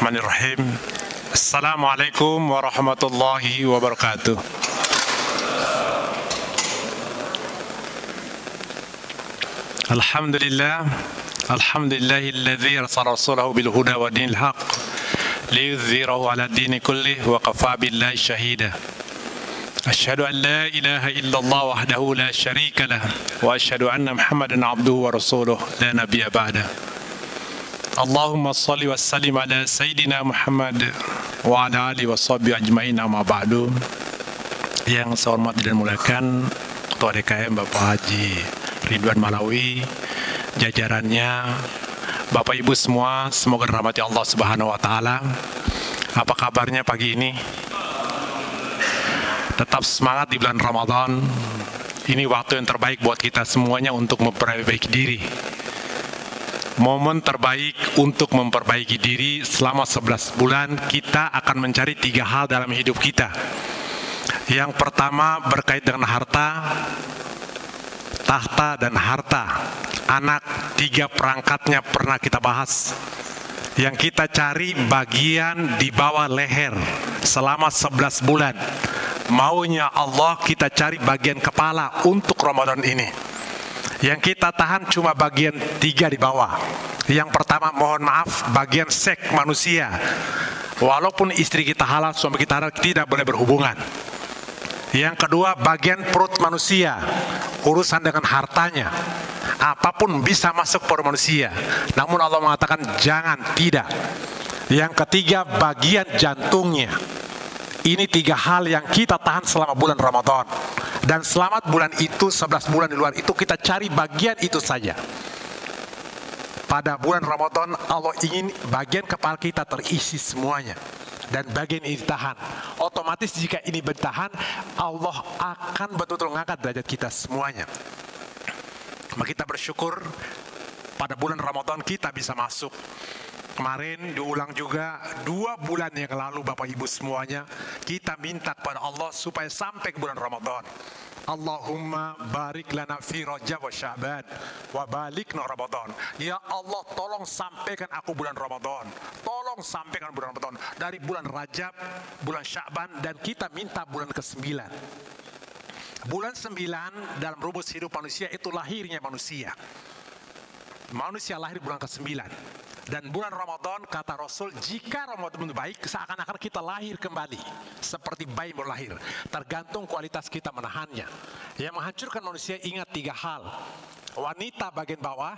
Bismillahirrahmanirrahim. Assalamualaikum warahmatullahi wabarakatuh. Alhamdulillahilladzi arsala rasulahu bil huda wa dinil haq liyudhhirahu ala dini kullih wa kafa billahi shahida. Asyhadu an la ilaha illallah wahdahu la syarika lah wa asyhadu anna Muhammadan abduhu wa rasuluh la nabiyya ba'da. Allahumma salli wa sallim ala Sayyidina Muhammad wa ala alihi wa sahbihi ajma'in amma ba'du. Yang saya hormati dan muliakan Ketua DKM Bapak Haji Ridwan Malawi, jajarannya, Bapak Ibu semua, semoga dirahmati Allah Subhanahu wa taala. Apa kabarnya pagi ini? Tetap semangat di bulan Ramadan. Ini waktu yang terbaik buat kita semuanya untuk memperbaiki diri. Momen terbaik untuk memperbaiki diri selama 11 bulan kita akan mencari 3 hal dalam hidup kita. Yang pertama berkait dengan harta, tahta dan harta. Anak, 3 perangkatnya pernah kita bahas. Yang kita cari bagian di bawah leher selama 11 bulan. Maunya Allah kita cari bagian kepala untuk Ramadan ini. Yang kita tahan cuma bagian 3 di bawah. Yang pertama, mohon maaf, bagian seks manusia. Walaupun istri kita halal, suami kita halal, tidak boleh berhubungan. Yang kedua, bagian perut manusia, urusan dengan hartanya. Apapun bisa masuk perut manusia. Namun Allah mengatakan jangan, tidak. Yang ketiga, bagian jantungnya. Ini 3 hal yang kita tahan selama bulan Ramadan. Dan selamat bulan itu, 11 bulan di luar itu, kita cari bagian itu saja. Pada bulan Ramadan, Allah ingin bagian kepala kita terisi semuanya. Dan bagian ini ditahan. Otomatis jika ini bertahan, Allah akan betul-betul mengangkat derajat kita semuanya. Maka kita bersyukur pada bulan Ramadan kita bisa masuk. Kemarin diulang juga 2 bulan yang lalu Bapak Ibu semuanya, kita minta kepada Allah supaya sampai ke bulan Ramadan. Allahumma barik lana fi Rajab wa Sya'ban wa balikna Ramadan. Ya Allah, tolong sampaikan aku bulan Ramadan. Tolong sampaikan bulan Ramadan dari bulan Rajab, bulan Sya'ban, dan kita minta bulan ke-9. Bulan 9 dalam rumus hidup manusia itu lahirnya manusia. Manusia lahir bulan ke-9. Dan bulan Ramadan, kata Rasul, jika Ramadan baik, seakan-akan kita lahir kembali seperti bayi baru lahir. Tergantung kualitas kita menahannya. Yang menghancurkan manusia, ingat 3 hal. Wanita bagian bawah,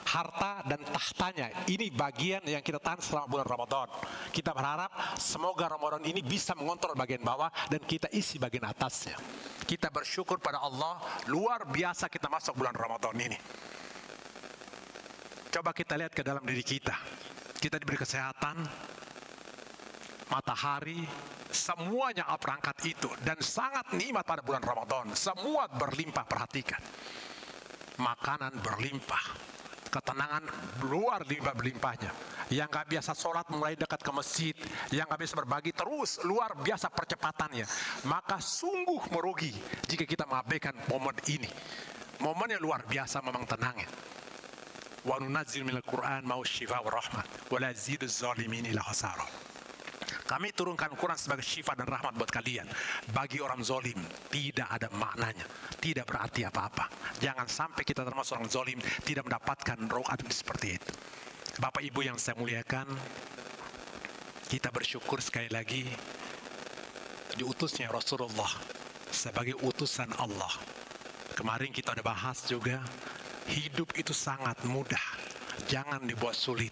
harta dan tahtanya. Ini bagian yang kita tahan selama bulan Ramadan. Kita berharap semoga Ramadan ini bisa mengontrol bagian bawah dan kita isi bagian atasnya. Kita bersyukur pada Allah, luar biasa kita masuk bulan Ramadan ini. Coba kita lihat ke dalam diri kita. Kita diberi kesehatan, matahari, semuanya perangkat itu. Dan sangat nikmat pada bulan Ramadan. Semua berlimpah, perhatikan. Makanan berlimpah. Ketenangan luar berlimpahnya. Yang gak biasa sholat mulai dekat ke masjid. Yang gak biasa berbagi terus luar biasa percepatannya. Maka sungguh merugi jika kita mengabaikan momen ini. Momen yang luar biasa memang tenangnya. Wa nunazzilu minal Qur'an ma huwa syifaa wa rahmah wa la yazidu adh-dhalimin illa khasara. Kami turunkan Quran sebagai syifa dan rahmat buat kalian. Bagi orang zalim tidak ada maknanya, tidak berarti apa-apa. Jangan sampai kita termasuk orang zalim tidak mendapatkan rokaat seperti itu. Bapak Ibu yang saya muliakan, kita bersyukur sekali lagi diutusnya Rasulullah sebagai utusan Allah. Kemarin kita udah bahas juga, hidup itu sangat mudah, jangan dibuat sulit.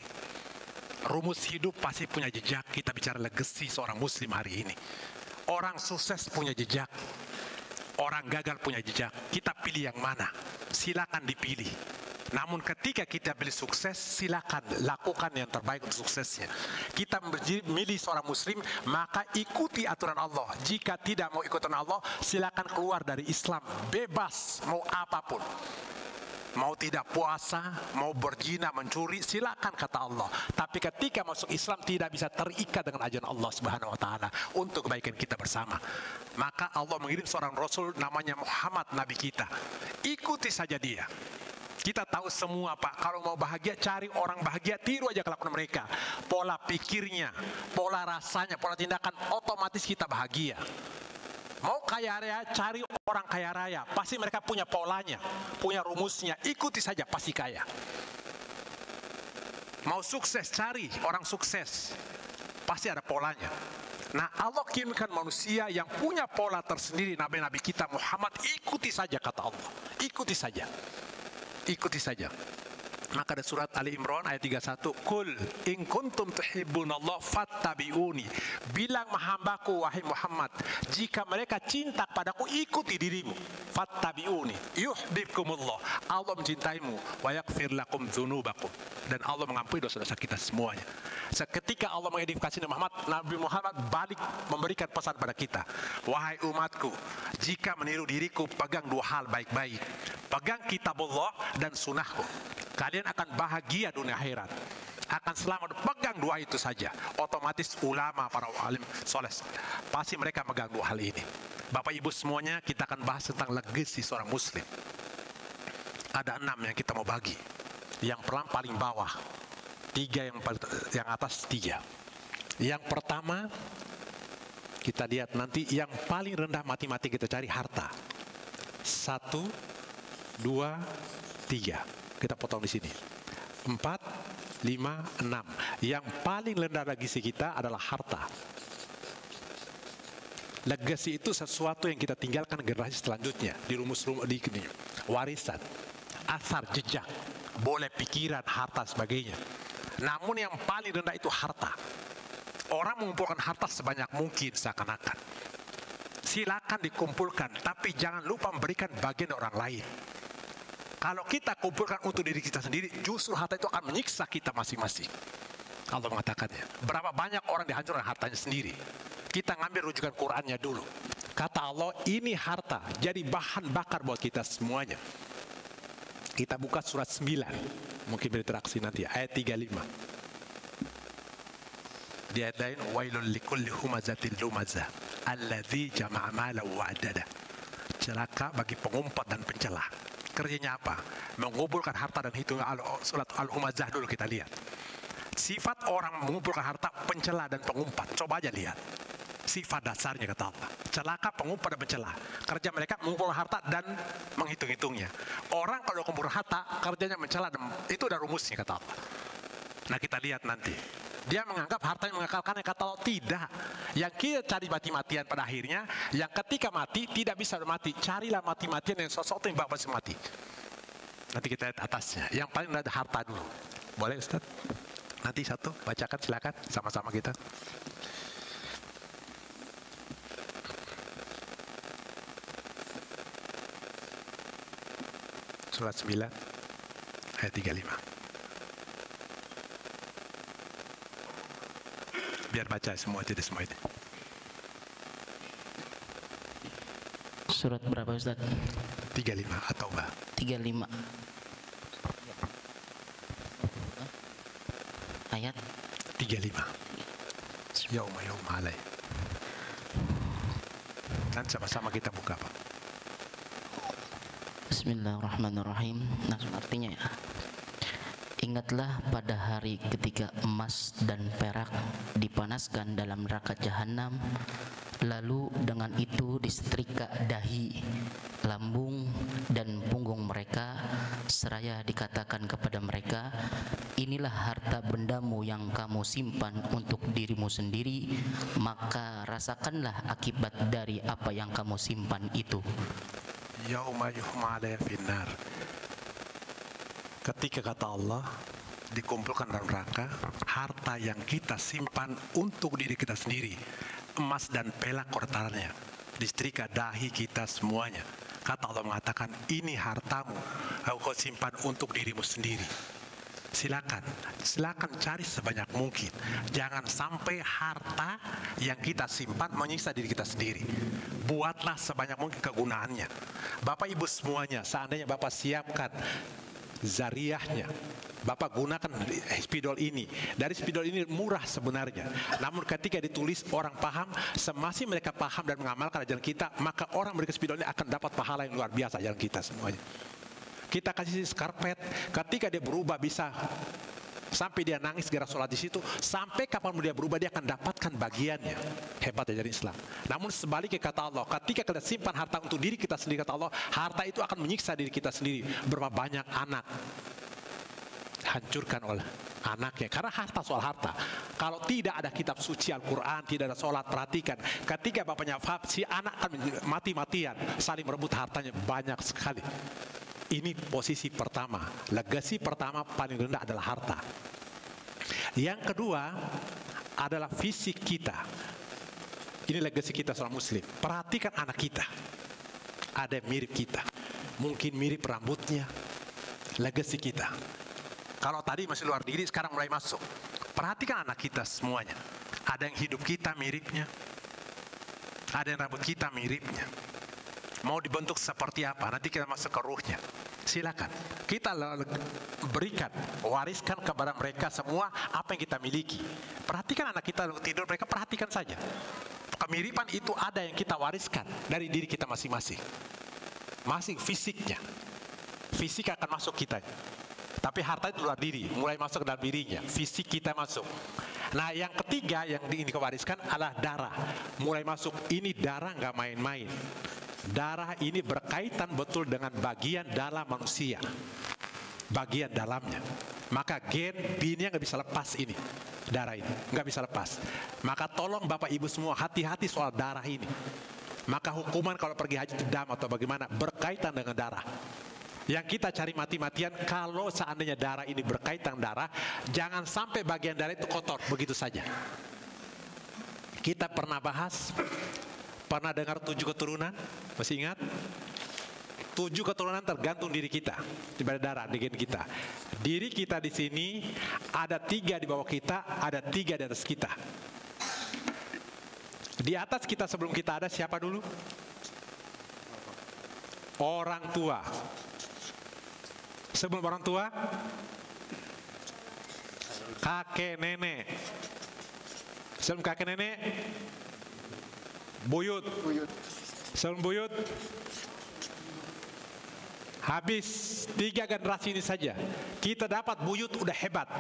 Rumus hidup pasti punya jejak. Kita bicara legacy seorang muslim hari ini. Orang sukses punya jejak, orang gagal punya jejak. Kita pilih yang mana? Silakan dipilih. Namun ketika kita pilih sukses, silakan lakukan yang terbaik untuk suksesnya. Kita memilih seorang muslim, maka ikuti aturan Allah. Jika tidak mau ikutan Allah, silakan keluar dari Islam. Bebas, mau apapun. Mau tidak puasa, mau berzina, mencuri, silakan kata Allah. Tapi ketika masuk Islam tidak bisa terikat dengan ajaran Allah Subhanahu wa taala untuk kebaikan kita bersama. Maka Allah mengirim seorang rasul namanya Muhammad, nabi kita. Ikuti saja dia. Kita tahu semua Pak, kalau mau bahagia cari orang bahagia, tiru aja kelakuan mereka. Pola pikirnya, pola rasanya, pola tindakan, otomatis kita bahagia. Mau kaya raya, cari orang kaya raya. Pasti mereka punya polanya, punya rumusnya. Ikuti saja, pasti kaya. Mau sukses, cari orang sukses. Pasti ada polanya. Nah, Allah kirimkan manusia yang punya pola tersendiri. Nabi-nabi kita Muhammad, ikuti saja kata Allah. Ikuti saja. Ikuti saja. Maka ada surat Ali Imran ayat 31, Qul in kuntum tuhibbunallah fattabi'uni. Bilang hambaku wahai Muhammad, jika mereka cinta padaku, ikuti dirimu. Fattabi'uni yuhibbukumullah. Allah mencintaimu wa yaghfir lakum dzunubakum. Dan Allah mengampuni dosa-dosa kita semuanya. Seketika Allah mengedifikasi Nabi Muhammad balik memberikan pesan pada kita, wahai umatku, jika meniru diriku, pegang dua hal baik-baik. Pegang kitabullah dan sunnahku. Kalian akan bahagia dunia akhirat, akan selamat. Pegang dua itu saja. Otomatis ulama, para alim soleh, pasti mereka megang dua hal ini. Bapak Ibu semuanya, kita akan bahas tentang legasi seorang muslim. Ada 6 yang kita mau bagi. Yang paling bawah 3, yang atas 3. Yang pertama, kita lihat nanti yang paling rendah mati-mati kita cari harta. 1, 2, 3. Kita potong di sini. 4, 5, 6. Yang paling rendah legasi kita adalah harta. Legasi itu sesuatu yang kita tinggalkan generasi selanjutnya di rumus di warisan, asar, jejak, boleh pikiran, harta sebagainya. Namun yang paling rendah itu harta. Orang mengumpulkan harta sebanyak mungkin seakan-akan. Silakan dikumpulkan, tapi jangan lupa memberikan bagian orang lain. Kalau kita kumpulkan untuk diri kita sendiri, justru harta itu akan menyiksa kita masing-masing. Allah mengatakannya. Berapa banyak orang dihancurkan hartanya sendiri. Kita ngambil rujukan Qur'annya dulu. Kata Allah, ini harta jadi bahan bakar buat kita semuanya. Kita buka surat 9. Mungkin berinteraksi nanti, ayat 35. Di ayat lain, wailul likulli humazatil lumazah alladzi jama'a malan wa 'addada. Celaka bagi pengumpat dan pencela. Kerjanya apa? Mengumpulkan harta dan hitung. Surat Al-Humazah dulu kita lihat. Sifat orang mengumpulkan harta, pencela dan pengumpat. Coba aja lihat. Sifat dasarnya kata Allah. Celaka, pengumpat dan pencela. Kerja mereka mengumpulkan harta dan menghitung-hitungnya. Orang kalau kumpulkan harta, kerjanya mencela, dan itu udah rumusnya kata Allah. Nah, kita lihat nanti. Dia menganggap hartanya mengekalkannya, kata Allah tidak. Yang kita cari mati-matian pada akhirnya, yang ketika mati tidak bisa mati. Carilah mati-matian yang sesuatu yang bakal mati. Nanti kita lihat atasnya. Yang paling ada harta dulu. Boleh Ustaz? Nanti satu bacakan, silakan sama-sama kita. Surat 9 ayat 35. Biar baca semua, jadi semua ini. Surat berapa Ustaz? 35 atau Mbak? 35. Ayat 35. Yauma alai. Dan sama-sama kita buka, Pak. Bismillahirrahmanirrahim. Nah, artinya ya. Ingatlah pada hari ketika emas dan perak dipanaskan dalam neraka jahanam, lalu dengan itu disetrika dahi, lambung dan punggung mereka, seraya dikatakan kepada mereka, inilah harta bendamu yang kamu simpan untuk dirimu sendiri, maka rasakanlah akibat dari apa yang kamu simpan itu. Yauma yuhma 'alaiha finnar. Ketika kata Allah dikumpulkan dalam neraka harta yang kita simpan untuk diri kita sendiri, emas dan perak kortarannya, disetrika dahi kita semuanya. Kata Allah mengatakan, ini hartamu, kau simpan untuk dirimu sendiri. Silakan cari sebanyak mungkin. Jangan sampai harta yang kita simpan menyiksa diri kita sendiri. Buatlah sebanyak mungkin kegunaannya. Bapak Ibu semuanya, seandainya Bapak siapkan zariahnya, Bapak gunakan spidol ini. Dari spidol ini murah sebenarnya, namun ketika ditulis orang paham, semasi mereka paham dan mengamalkan ajaran kita, maka orang memberikan spidol ini akan dapat pahala yang luar biasa ajaran kita semuanya. kita kasih skarpet, ketika dia berubah bisa sampai dia nangis gara sholat di situ, sampai kapan dia berubah dia akan dapatkan bagiannya. Hebat ajaran Islam. Namun sebaliknya kata Allah, ketika kita simpan harta untuk diri kita sendiri, kata Allah, harta itu akan menyiksa diri kita sendiri. Berapa banyak anak hancurkan oleh anaknya karena harta. Soal harta, kalau tidak ada kitab suci Al-Quran, tidak ada sholat, perhatikan, ketika bapaknya wafat, si anak akan mati-matian saling merebut hartanya banyak sekali. Ini posisi pertama, legasi pertama paling rendah adalah harta. Yang kedua adalah fisik kita. Ini legasi kita seorang muslim. Perhatikan anak kita, ada yang mirip kita, mungkin mirip rambutnya. Legasi kita, kalau tadi masih luar diri, sekarang mulai masuk. Perhatikan anak kita semuanya, ada yang hidup kita miripnya, ada yang rambut kita miripnya. Mau dibentuk seperti apa, nanti kita masuk ke ruhnya. Silakan, kita berikan, wariskan kepada mereka semua apa yang kita miliki. Perhatikan anak kita tidur, mereka perhatikan saja. Kemiripan itu ada yang kita wariskan dari diri kita masing-masing. Masing fisiknya, fisik akan masuk kita. Tapi harta itu luar diri, mulai masuk ke dalam dirinya, fisik kita masuk. Nah, yang ketiga yang diwariskan adalah darah. Mulai masuk, ini darah nggak main-main. Darah ini berkaitan betul dengan bagian dalam manusia, bagian dalamnya. Maka gen binnya nggak bisa lepas ini, darah ini nggak bisa lepas. Maka tolong Bapak Ibu semua hati-hati soal darah ini. Maka hukuman kalau pergi haji itu dam atau bagaimana berkaitan dengan darah. Yang kita cari mati-matian, kalau seandainya darah ini berkaitan darah, jangan sampai bagian darah itu kotor begitu saja. Kita pernah bahas, pernah dengar 7 keturunan? Masih ingat? 7 keturunan tergantung diri kita, daripada darah, di gen kita. Diri kita di sini ada 3 di bawah kita, ada 3 di atas kita. Di atas kita sebelum kita ada siapa dulu? Orang tua. Sebelum orang tua, kakek nenek. Sebelum kakek nenek, buyut. Sebelum buyut, habis 3 generasi ini saja. Kita dapat buyut udah hebat.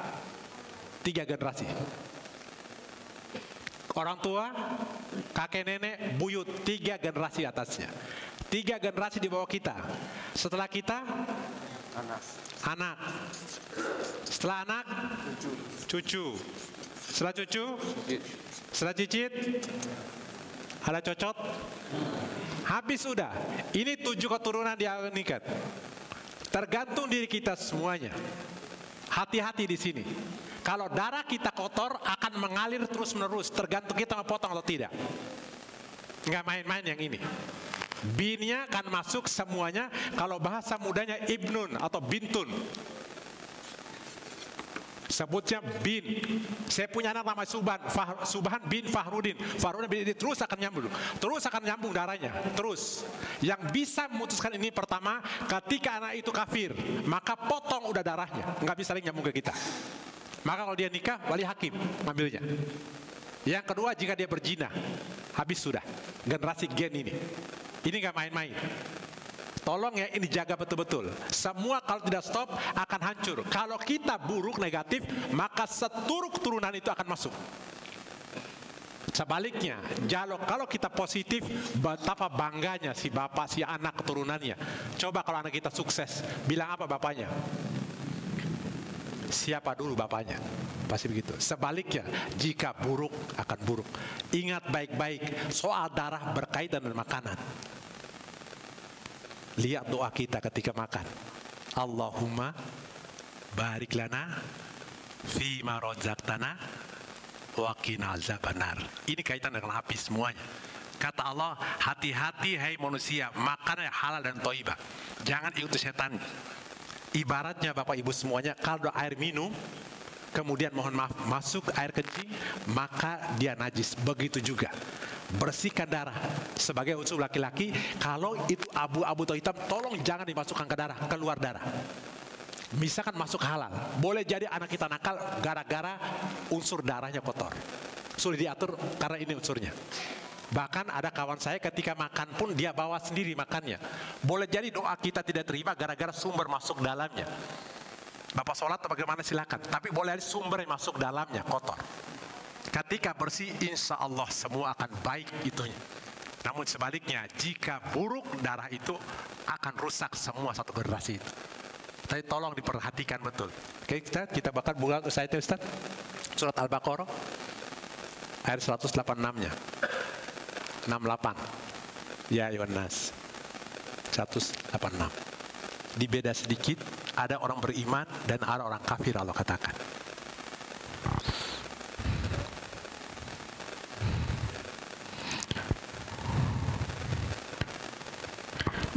3 generasi. Orang tua, kakek nenek, buyut, 3 generasi atasnya. 3 generasi di bawah kita. Setelah kita, anak. Setelah anak, cucu. Setelah cucu, setelah cicit, ada cocot. Habis sudah. Ini 7 keturunan dia nikah. Tergantung diri kita semuanya. Hati-hati di sini. Kalau darah kita kotor akan mengalir terus menerus. Tergantung kita mau potong atau tidak. Nggak main-main yang ini. Binnya akan masuk semuanya. Kalau bahasa mudanya ibnun atau bintun. Sebutnya bin. Saya punya anak nama Subhan bin Fahrudin. Fahrudin bin, terus akan nyambung. Terus akan nyambung darahnya. Terus. Yang bisa memutuskan ini pertama, ketika anak itu kafir, maka potong udah darahnya. Nggak bisa lagi nyambung ke kita. Maka kalau dia nikah, wali hakim ambilnya. Yang kedua, jika dia berzina, habis sudah. Generasi gen ini. Ini nggak main-main. Tolong ya, ini jaga betul-betul. Semua kalau tidak stop akan hancur. Kalau kita buruk negatif, maka seturuk turunan itu akan masuk. Sebaliknya, kalau kita positif, betapa bangganya si bapak, si anak keturunannya. Coba kalau anak kita sukses, bilang apa bapaknya? Siapa dulu bapaknya? Pasti begitu. Sebaliknya, jika buruk akan buruk. Ingat baik-baik, soal darah berkaitan dengan makanan. Lihat doa kita ketika makan. Allahumma barik lana fima razaqtana wa qina azabannar. Ini kaitan dengan api semuanya. Kata Allah, hati-hati hai manusia, makan yang halal dan thayyibah. Jangan ikuti setan. Ibaratnya Bapak Ibu semuanya, kalau ada air minum, kemudian mohon maaf masuk air kencing, maka dia najis. Begitu juga bersihkan darah sebagai unsur laki-laki. Kalau itu abu-abu atau hitam, tolong jangan dimasukkan ke darah, keluar darah. Misalkan masuk halal, boleh jadi anak kita nakal gara-gara unsur darahnya kotor. Sudah diatur karena ini unsurnya. Bahkan ada kawan saya ketika makan pun dia bawa sendiri makannya. Boleh jadi doa kita tidak terima gara-gara sumber masuk dalamnya. Bapak sholat atau bagaimana silakan, tapi boleh jadi sumber yang masuk dalamnya kotor. Ketika bersih, insya Allah semua akan baik itunya. Namun sebaliknya, jika buruk, darah itu akan rusak semua satu generasi itu. Tapi tolong diperhatikan betul. Oke, kita bakal buka Ustaz itu, Ustaz. Surat Al-Baqarah ayat 186-nya. 68. Ya Yohanes 186. Dibeda sedikit, ada orang beriman dan ada orang kafir, Allah katakan.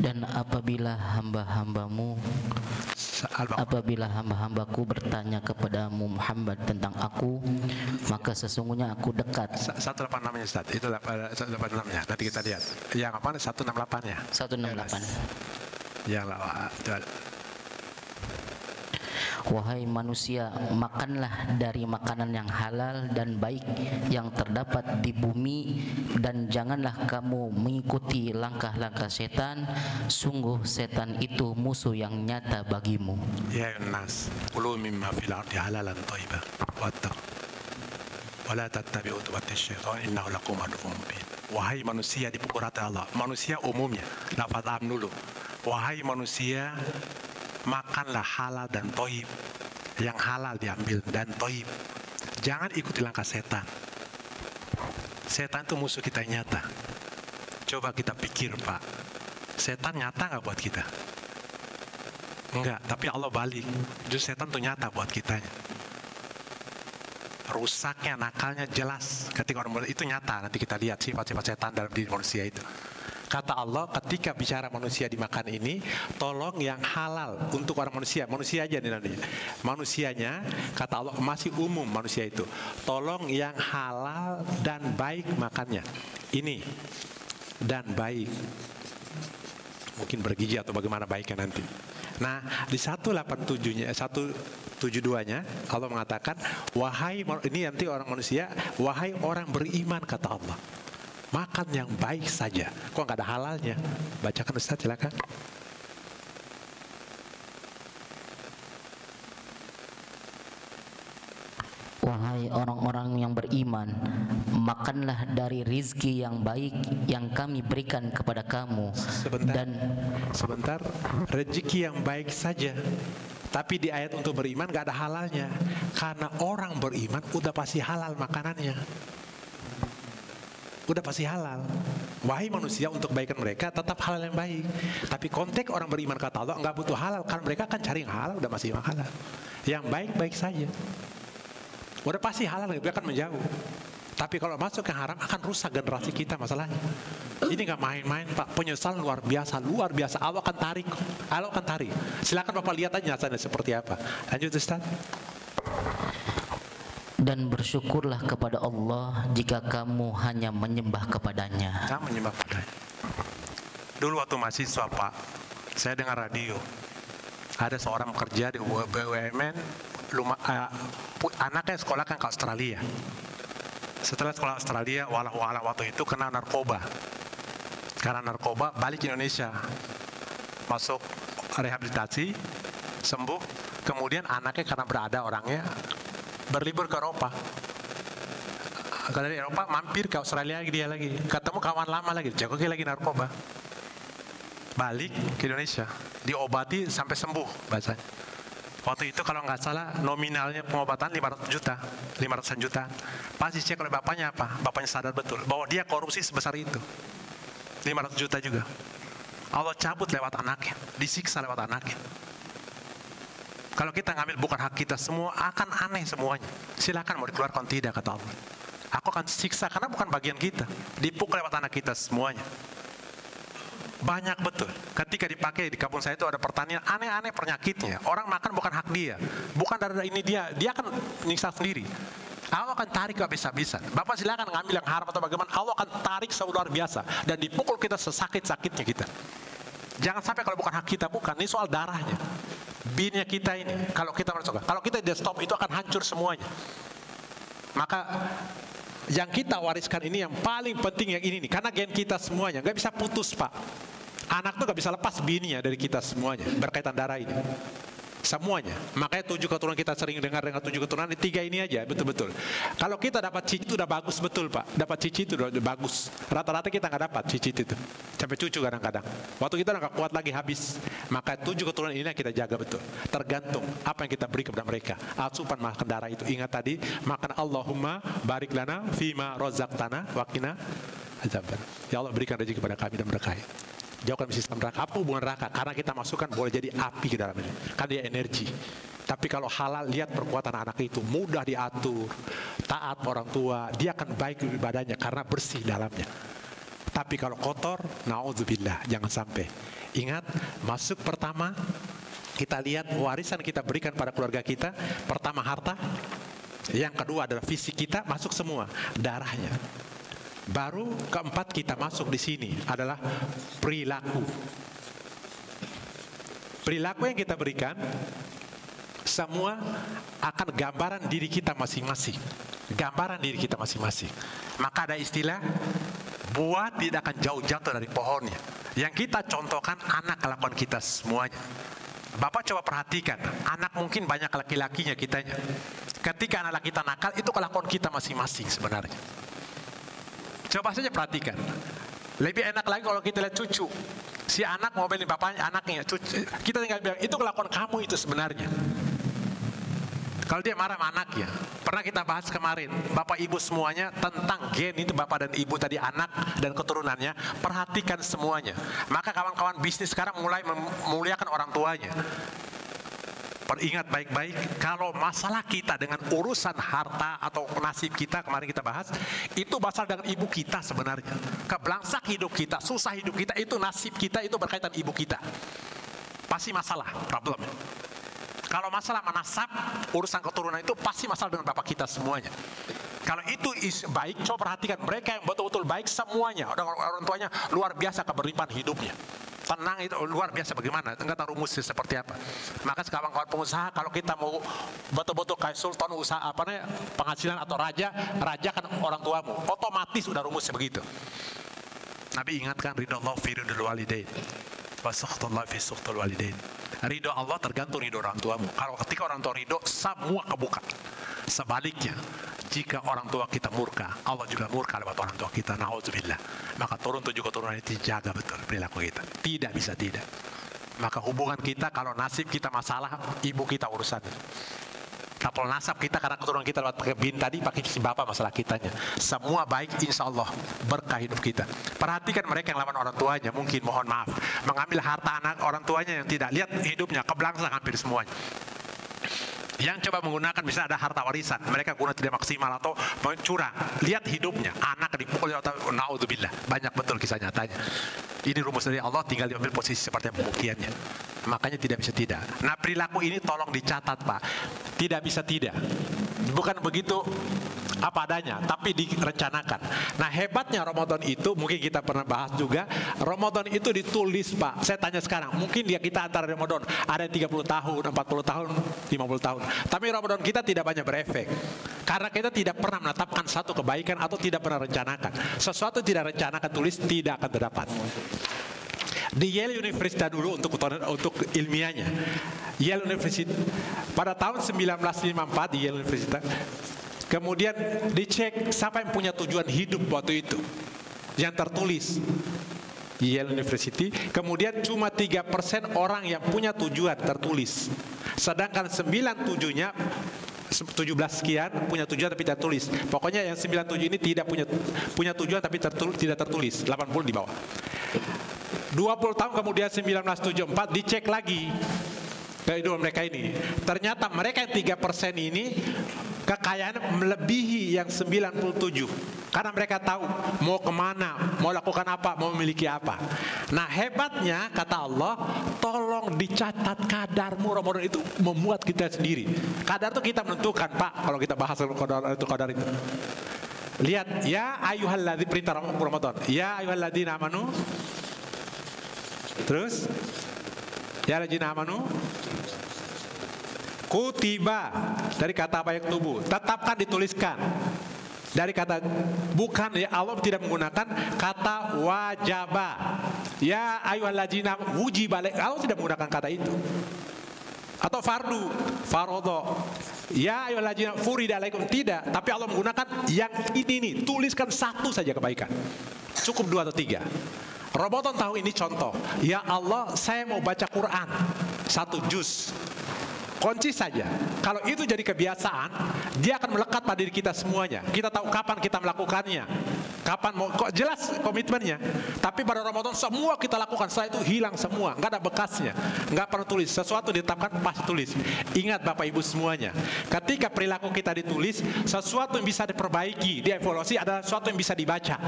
Dan apabila hamba-hambaku bertanya kepadamu Muhammad tentang aku, maka sesungguhnya aku dekat. 186-nya Ustaz, itu 186-nya. Nanti kita lihat. Yang apa? 168-nya. 168. Yang Wahai manusia, makanlah dari makanan yang halal dan baik yang terdapat di bumi, dan janganlah kamu mengikuti langkah-langkah setan. Sungguh setan itu musuh yang nyata bagimu. Ya Nas, kulu mimma fil ardi halalan thayyiban wattaqu wa la tattabi'u khutuwatish syaitan innahu lakum aduwwun mubin. Wahai manusia, di pukul rata Allah. Manusia umumnya, lafaz am dulu. Wahai manusia, makanlah halal dan toib. Yang halal diambil dan toib. Jangan ikuti langkah setan. Setan itu musuh kita nyata. Coba kita pikir, Pak, setan nyata nggak buat kita? Enggak, tapi Allah balik. Justru setan itu nyata buat kitanya. Rusaknya, nakalnya jelas. Ketika orang itu nyata, nanti kita lihat sifat-sifat setan dalam diri manusia itu. Kata Allah, ketika bicara manusia dimakan ini, tolong yang halal untuk orang manusia. Manusia aja nih nanti. Manusianya, kata Allah, masih umum manusia itu. Tolong yang halal dan baik makannya. Ini dan baik. Mungkin bergizi atau bagaimana baiknya nanti. Nah, di 187-nya, 172-nya Allah mengatakan, wahai, ini nanti orang manusia, wahai orang beriman, kata Allah, makan yang baik saja. Kok nggak ada halalnya? Bacakan Ustaz, silakan. Wahai orang-orang yang beriman, makanlah dari rizki yang baik yang kami berikan kepada kamu. Sebentar, rezeki yang baik saja. Tapi di ayat untuk beriman gak ada halalnya. Karena orang beriman udah pasti halal makanannya. Udah pasti halal. Wahai manusia, untuk kebaikan mereka tetap halal yang baik. Tapi konteks orang beriman, kata Allah, nggak butuh halal, karena mereka akan cari yang halal, udah masih halal. Yang baik-baik saja. Udah pasti halal, dia akan menjauh. Tapi kalau masuk yang haram akan rusak generasi kita masalahnya. Ini nggak main-main, Pak. Penyesalan luar biasa, luar biasa. Allah akan tarik, Allah akan tarik. Silakan Bapak lihat aja nyatanya seperti apa. Lanjut Ustaz. Dan bersyukurlah kepada Allah jika kamu hanya menyembah kepadanya. Kamu menyembah kepadanya. Dulu waktu mahasiswa, Pak, saya dengar radio. Ada seorang pekerja di BUMN, anaknya sekolah kan ke Australia. Setelah sekolah Australia, walau waktu itu kena narkoba. Karena narkoba, balik ke Indonesia, masuk rehabilitasi, sembuh. Kemudian anaknya karena berada orangnya berlibur ke Eropa. Dari Eropa mampir ke Australia lagi, ketemu kawan lama lagi, jagoki lagi narkoba. Balik ke Indonesia, diobati sampai sembuh bahasanya. Waktu itu kalau nggak salah nominalnya pengobatan 500 juta. Pasti cek oleh bapaknya apa? Bapaknya sadar betul bahwa dia korupsi sebesar itu. 500 juta juga. Allah cabut lewat anaknya, disiksa lewat anaknya. Kalau kita ngambil bukan hak kita, semua akan aneh semuanya. Silakan mau dikeluarkan, tidak, kata Allah. Aku akan siksa karena bukan bagian kita. Dipukul lewat anak kita semuanya. Banyak betul. Ketika dipakai di kampung saya itu ada pertanian, aneh-aneh penyakitnya. Orang makan bukan hak dia, bukan dari ini dia akan nyiksa sendiri. Allah akan tarik habis-habisan. Bapak silakan ngambil yang haram atau bagaimana, Allah akan tarik luar biasa dan dipukul kita sesakit-sakitnya kita. Jangan sampai kalau bukan hak kita, bukan. Ini soal darahnya, binnya kita ini. Kalau kita masuk, kalau kita tidak stop, itu akan hancur semuanya. Maka yang kita wariskan ini yang paling penting yang ini nih, karena gen kita semuanya nggak bisa putus Pak. Anak tuh nggak bisa lepas bininya dari kita semuanya, berkaitan darah ini. Semuanya. Makanya 7 keturunan kita sering dengar dengan 7 keturunan, 3 ini aja betul-betul. Kalau kita dapat cicit itu udah bagus betul Pak. Dapat cicit itu udah bagus. Rata-rata kita nggak dapat cicit itu. Sampai cucu kadang-kadang. Waktu kita nggak kuat lagi habis. Maka 7 keturunan ini yang kita jaga betul. Tergantung apa yang kita beri kepada mereka. Asupan makan darah itu. Ingat tadi, makan Allahumma barik lana fima rozaqtana waqina azaban. Ya Allah berikan rezeki kepada kami dan berkahi. Jauhkan sistem neraka. Apa hubungan neraka? Karena kita masukkan boleh jadi api ke dalam ini. Kan dia energi. Tapi kalau halal, lihat perkuatan anak itu. Mudah diatur. Taat orang tua. Dia akan baik ibadahnya karena bersih dalamnya. Tapi kalau kotor, na'udzubillah. Jangan sampai. Ingat, masuk pertama, kita lihat warisan kita berikan pada keluarga kita. Pertama harta. Yang kedua adalah fisik kita. Masuk semua. Darahnya. Baru keempat kita masuk di sini adalah perilaku. Perilaku yang kita berikan semua akan gambaran diri kita masing-masing. Gambaran diri kita masing-masing. Maka ada istilah buah tidak akan jauh jatuh dari pohonnya. Yang kita contohkan anak kelakuan kita semuanya. Bapak coba perhatikan, anak mungkin banyak laki-lakinya kitanya. Ketika anak kita nakal, itu kelakuan kita masing-masing sebenarnya. Coba saja perhatikan. Lebih enak lagi kalau kita lihat cucu. Si anak mau beli bapaknya, anaknya. Cucu. Kita tinggal bilang, itu kelakuan kamu itu sebenarnya. Kalau dia marah sama anaknya. Pernah kita bahas kemarin, bapak ibu semuanya tentang gen itu bapak dan ibu tadi, anak dan keturunannya. Perhatikan semuanya. Maka kawan-kawan bisnis sekarang mulai memuliakan orang tuanya. Ingat baik-baik, kalau masalah kita dengan urusan harta atau nasib kita, kemarin kita bahas, itu masalah dengan ibu kita sebenarnya. Kebelangsak hidup kita, susah hidup kita, itu nasib kita, itu berkaitan ibu kita. Pasti masalah, problem. Kalau masalah manasab, urusan keturunan itu pasti masalah dengan bapak kita semuanya. Kalau itu baik, coba perhatikan mereka yang betul-betul baik semuanya. Orang tuanya luar biasa keberlimpahan hidupnya. Tenang itu luar biasa bagaimana, enggak tahu rumusnya seperti apa. Maka kawan-kawan pengusaha, kalau kita mau betul-betul kayak sultan usaha apa nih, penghasilan atau raja kan orang tuamu, otomatis udah rumusnya begitu. Nabi ingatkan, ridho Allah fi ridhul walidain wa sakhtullah fi sakhtul walidain. Ridho Allah tergantung ridho orang tuamu. Kalau ketika orang tua ridho, semua kebuka. Sebaliknya, jika orang tua kita murka, Allah juga murka lewat orang tua kita. Na'udzubillah. Maka turun 7 keturunan itu dijaga betul perilaku kita. Tidak bisa tidak. Maka hubungan kita, kalau nasib kita masalah, ibu kita urusan. Kalau nasab kita karena keturunan kita lewat bin tadi, pakai si bapak masalah kitanya. Semua baik insya Allah berkah hidup kita. Perhatikan mereka yang lawan orang tuanya, mungkin mohon maaf mengambil harta anak orang tuanya yang tidak, lihat hidupnya kebelangsak hampir semuanya. Yang coba menggunakan, misalnya ada harta warisan, mereka guna tidak maksimal atau curang, lihat hidupnya, anak dipukul atau naudzubillah, banyak betul kisah nyatanya. Ini rumus dari Allah, tinggal diambil posisi seperti pembuktiannya. Makanya tidak bisa tidak. Nah, perilaku ini tolong dicatat Pak. Tidak bisa tidak. Bukan begitu apa adanya, tapi direncanakan. Nah, hebatnya Ramadan itu, mungkin kita pernah bahas juga, Ramadan itu ditulis Pak. Saya tanya sekarang, mungkin kita antara Ramadan ada 30 tahun, 40 tahun, 50 tahun. Tapi Ramadan kita tidak banyak berefek. Karena kita tidak pernah menetapkan satu kebaikan atau tidak pernah rencanakan. Sesuatu tidak rencanakan tulis tidak akan terdapat. Di Yale University dulu untuk ilmiahnya, Yale University pada tahun 1954 di Yale University, kemudian dicek siapa yang punya tujuan hidup waktu itu, yang tertulis Yale University. Kemudian cuma 3% orang yang punya tujuan tertulis, sedangkan 97-nya 17 sekian punya tujuan tapi tidak tertulis. Pokoknya yang 97 ini tidak punya tujuan tapi tidak tertulis, 80 di bawah. 20 tahun kemudian 1974 dicek lagi kehidupan mereka ini. Ternyata mereka yang 3% ini kekayaan melebihi yang 97. Karena mereka tahu mau kemana, mau lakukan apa, mau memiliki apa. Nah, hebatnya kata Allah, tolong dicatat kadarmu. Ramadan itu memuat kita sendiri. Kadar itu kita menentukan Pak, kalau kita bahas kadar itu. Lihat, ya ayyuhalladzina, perintah Ramadan. Ya ayyuhalladzina amanu. Terus ya ladzina amanu kutiba, dari kata apa yang tubuh, tetapkan, dituliskan. Dari kata bukan, ya Allah tidak menggunakan kata wajaba. Ya ayyuhalladzina wujiba, Allah tidak menggunakan kata itu. Atau fardu, farodho. Ya ayyuhalladzina furida alaikum, tidak. Tapi Allah menggunakan yang ini nih, tuliskan satu saja kebaikan. Cukup 2 atau 3. Ramadan tahun ini contoh. Ya Allah, saya mau baca Quran 1 juz. Kunci saja. Kalau itu jadi kebiasaan, dia akan melekat pada diri kita semuanya. Kita tahu kapan kita melakukannya, kapan mau, kok jelas komitmennya. Tapi pada Ramadan semua kita lakukan, setelah itu hilang semua, nggak ada bekasnya, nggak pernah tulis. Sesuatu ditetapkan pasti tulis. Ingat Bapak Ibu semuanya, ketika perilaku kita ditulis, sesuatu yang bisa diperbaiki, dievaluasi adalah sesuatu yang bisa dibaca.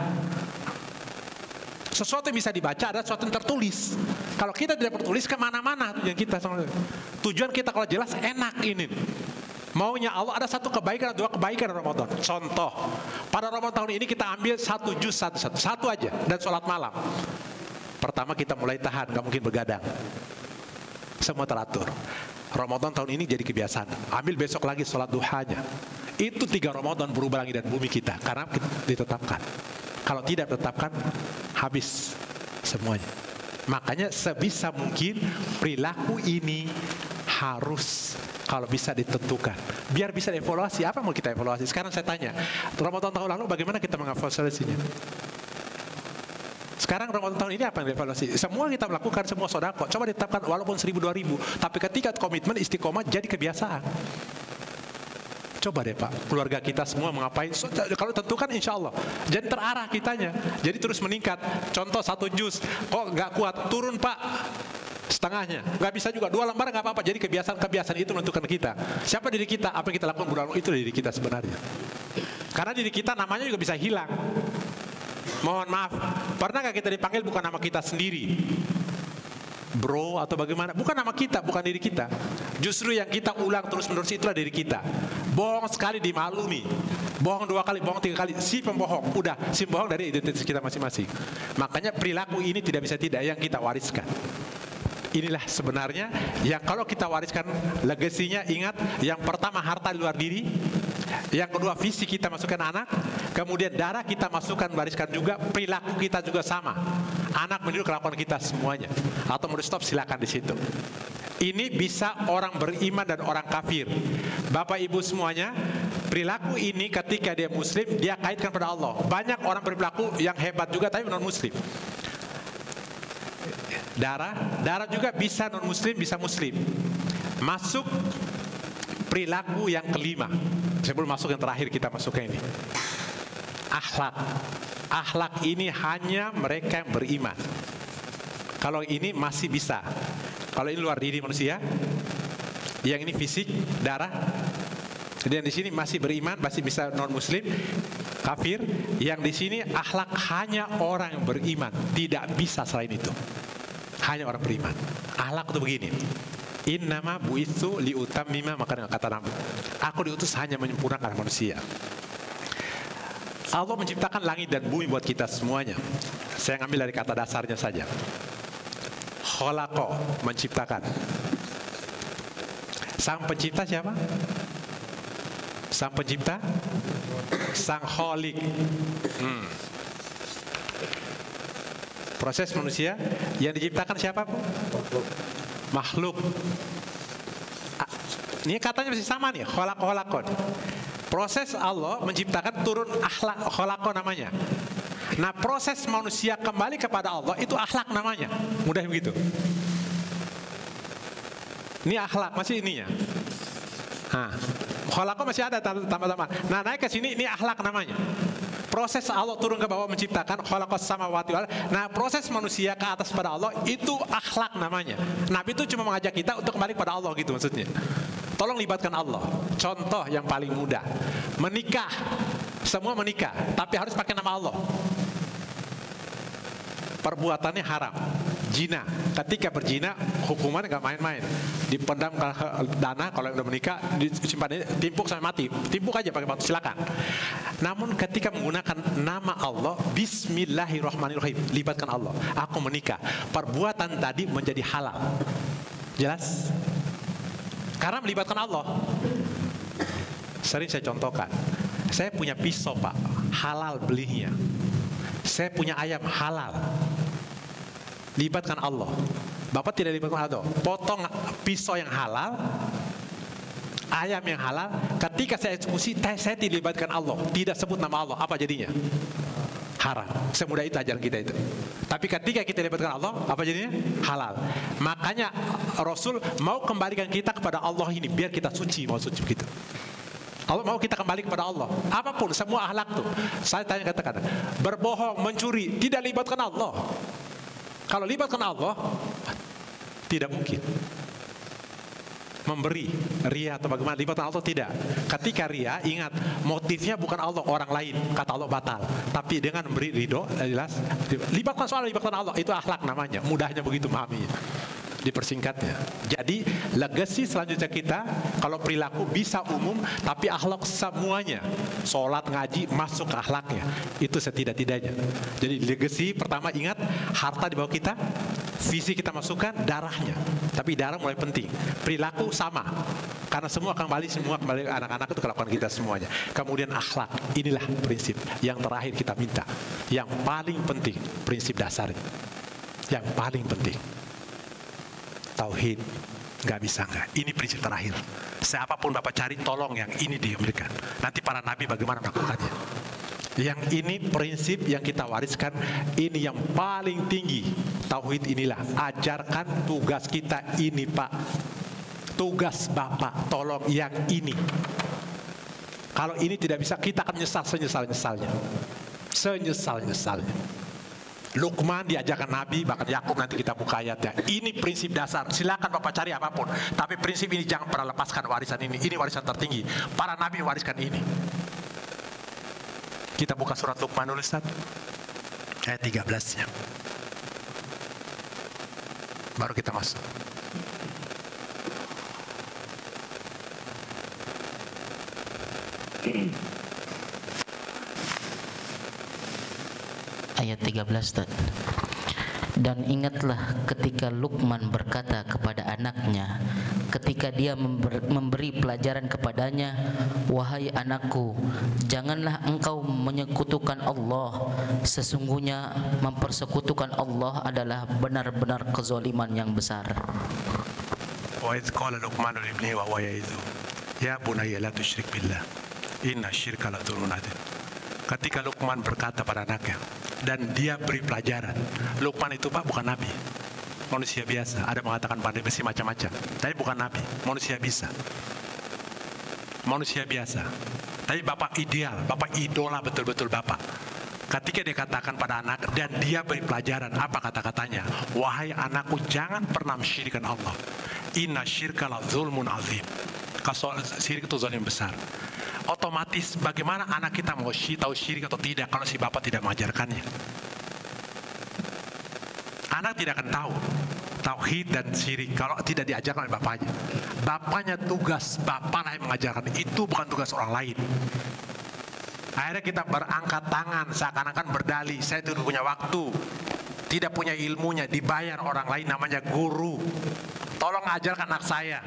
Sesuatu yang bisa dibaca adalah sesuatu yang tertulis. Kalau kita tidak tertulis, kemana-mana yang kita. Tujuan kita kalau jelas enak ini. Maunya Allah ada 1 kebaikan, 2 kebaikan Ramadan. Contoh, pada Ramadan tahun ini kita ambil 1 juz satu aja, dan sholat malam. Pertama kita mulai tahan, nggak mungkin begadang. Semua teratur. Ramadan tahun ini jadi kebiasaan. Ambil besok lagi sholat duhanya. Itu 3 Ramadan berubah langit dan bumi kita, karena kita ditetapkan. Kalau tidak ditetapkan, habis semuanya. Makanya sebisa mungkin perilaku ini harus kalau bisa ditentukan, biar bisa dievaluasi. Apa mau kita evaluasi? Sekarang saya tanya, Ramadan tahun lalu bagaimana kita mengevaluasinya? Sekarang Ramadan tahun ini apa yang dievaluasi? Semua kita melakukan, semua sodako. Coba ditetapkan walaupun 1000, 2000. Tapi ketika komitmen istiqomah jadi kebiasaan. Coba deh Pak, keluarga kita semua mengapain? Kalau tentukan insya Allah. Jadi terarah kitanya. Jadi terus meningkat. Contoh 1 juz, kok nggak kuat, turun Pak setengahnya. Nggak bisa juga, 2 lembar nggak apa-apa. Jadi kebiasaan itu menentukan kita. Siapa diri kita? Apa yang kita lakukan bulan itu diri kita sebenarnya. Karena diri kita namanya juga bisa hilang. Mohon maaf, pernah nggak kita dipanggil bukan nama kita sendiri? Bro atau bagaimana? Bukan nama kita, bukan diri kita. Justru yang kita ulang terus-menerus itulah diri kita. Bohong sekali dimaklumi, bohong 2 kali, bohong 3 kali, si pembohong. Udah, si pembohong dari identitas kita masing-masing. Makanya perilaku ini tidak bisa tidak yang kita wariskan. Inilah sebenarnya yang kalau kita wariskan legasinya. Ingat, yang pertama harta di luar diri, yang kedua fisik kita masukkan anak, kemudian darah kita masukkan wariskan juga, perilaku kita juga sama. Anak meniru kelakuan kita semuanya. Atau mau stop silakan di situ. Ini bisa orang beriman dan orang kafir. Bapak Ibu semuanya, perilaku ini ketika dia muslim, dia kaitkan pada Allah. Banyak orang berperilaku yang hebat juga tapi non muslim. Darah juga bisa non muslim, bisa muslim. Masuk perilaku yang kelima. Sebelum masuk yang terakhir kita masukkan ini. Akhlak. Akhlak ini hanya mereka yang beriman. Kalau ini masih bisa. Kalau ini luar diri manusia, yang ini fisik, darah. Dan di sini masih beriman, masih bisa non muslim, kafir. Yang di sini akhlak hanya orang yang beriman, tidak bisa selain itu. Hanya orang beriman. Akhlak itu begini. Innama buitsu liutammima, maka dengan kata Nabi, aku diutus hanya menyempurnakan manusia. Allah menciptakan langit dan bumi buat kita semuanya. Saya ngambil dari kata dasarnya saja. Kholaqo, menciptakan. Sang pencipta siapa? Sang pencipta? Sang kholik. Proses manusia yang diciptakan siapa? Makhluk. Ini katanya masih sama nih, kholaqon. Proses Allah menciptakan turun akhlak, kholaqo namanya. Nah, proses manusia kembali kepada Allah itu akhlak namanya. Mudah begitu. Ini akhlak masih ininya. Nah, kholaqo masih ada tambah-tambah. Nah, naik ke sini ini akhlak namanya. Proses Allah turun ke bawah menciptakan khalaqas samawati wal. Nah, proses manusia ke atas pada Allah itu akhlak namanya. Nabi itu cuma mengajak kita untuk kembali pada Allah gitu maksudnya. Tolong libatkan Allah. Contoh yang paling mudah, menikah. Semua menikah, tapi harus pakai nama Allah. Perbuatannya haram, zina. Ketika berzina, hukuman nggak main-main. Dipendam dana, kalau udah menikah, disimpan, timpuk sampai mati. Timpuk aja pakai batu, silakan. Namun ketika menggunakan nama Allah, Bismillahirrahmanirrahim, libatkan Allah. Aku menikah. Perbuatan tadi menjadi halal. Jelas? Karena melibatkan Allah. Sering saya contohkan. Saya punya pisau Pak, halal belinya. Saya punya ayam halal. Libatkan Allah. Bapak tidak libatkan Allah. Potong pisau yang halal, ayam yang halal. Ketika saya eksekusi, saya tidak libatkan Allah, tidak sebut nama Allah. Apa jadinya? Haram. Semudah itu ajaran kita itu. Tapi ketika kita libatkan Allah, apa jadinya? Halal. Makanya Rasul mau kembalikan kita kepada Allah ini, biar kita suci, mau suci kita. Allah mau kita kembali kepada Allah. Apapun, semua akhlak tuh. Saya tanya katakan, berbohong, mencuri, tidak libatkan Allah. Kalau libatkan Allah, tidak mungkin. Memberi, ria atau bagaimana, libatkan Allah tidak. Ketika ria, ingat, motifnya bukan Allah, orang lain. Kata Allah batal. Tapi dengan memberi ridho, jelas. Libatkan soal libatkan Allah, itu akhlak namanya. Mudahnya begitu memahaminya. Dipersingkatnya. Jadi legacy selanjutnya kita, kalau perilaku bisa umum, tapi akhlak semuanya. Sholat, ngaji, masuk ke akhlaknya. Itu setidak-tidaknya. Jadi legacy pertama ingat, harta di bawah kita, visi kita masukkan, darahnya. Tapi darah mulai penting. Perilaku sama. Karena semua kembali anak-anak itu kelakuan kita semuanya. Kemudian akhlak, inilah prinsip yang terakhir kita minta. Yang paling penting, prinsip dasar. Yang paling penting. Tauhid, nggak bisa nggak. Ini prinsip terakhir. Siapapun Bapak cari, tolong yang ini diberikan. Nanti para nabi bagaimana melakukannya. Yang ini prinsip yang kita wariskan. Ini yang paling tinggi. Tauhid inilah. Ajarkan tugas kita ini Pak. Tugas Bapak, tolong yang ini. Kalau ini tidak bisa, kita akan menyesal senyesal-nyesalnya. Senyesal-nyesalnya. Luqman diajarkan Nabi, bahkan Yakub, nanti kita buka ayatnya. Ini prinsip dasar. Silakan Bapak cari apapun, tapi prinsip ini jangan pernah lepaskan warisan ini. Ini warisan tertinggi. Para Nabi wariskan ini. Kita buka surat Luqman dulu Ustaz. Ayat 13-nya. Baru kita masuk. Ayat 13 Ustaz. Dan ingatlah ketika Luqman berkata kepada anaknya ketika dia memberi pelajaran kepadanya, wahai anakku, janganlah engkau menyekutukan Allah. Sesungguhnya mempersekutukan Allah adalah benar-benar kezaliman yang besar. Wa idz qala Luqman li ibnihi wa huwa ya'idhu ya bunayya la tusyrik billah inna syirka la dzulmun adzim. Ketika Luqman berkata pada anaknya, dan dia beri pelajaran. Luqman itu Pak bukan nabi, manusia biasa. Ada mengatakan pandai besi macam-macam, tapi bukan nabi, manusia bisa, manusia biasa. Tapi bapak ideal, bapak idola betul-betul bapak. Ketika dia katakan pada anak dan dia beri pelajaran, apa kata-katanya? Wahai anakku, jangan pernah mensyirikkan Allah. Inna syirka la dzulmun adzim. Syirik itu zalim besar. Otomatis bagaimana anak kita mau tahu syirik atau tidak kalau si bapak tidak mengajarkannya? Anak tidak akan tahu tauhid dan syirik kalau tidak diajarkan oleh bapaknya. Bapaknya tugas, bapaklah yang mengajarkan. Itu bukan tugas orang lain. Akhirnya kita berangkat tangan seakan-akan berdalih, saya tidak punya waktu, tidak punya ilmunya, dibayar orang lain namanya guru. Tolong ajarkan anak saya.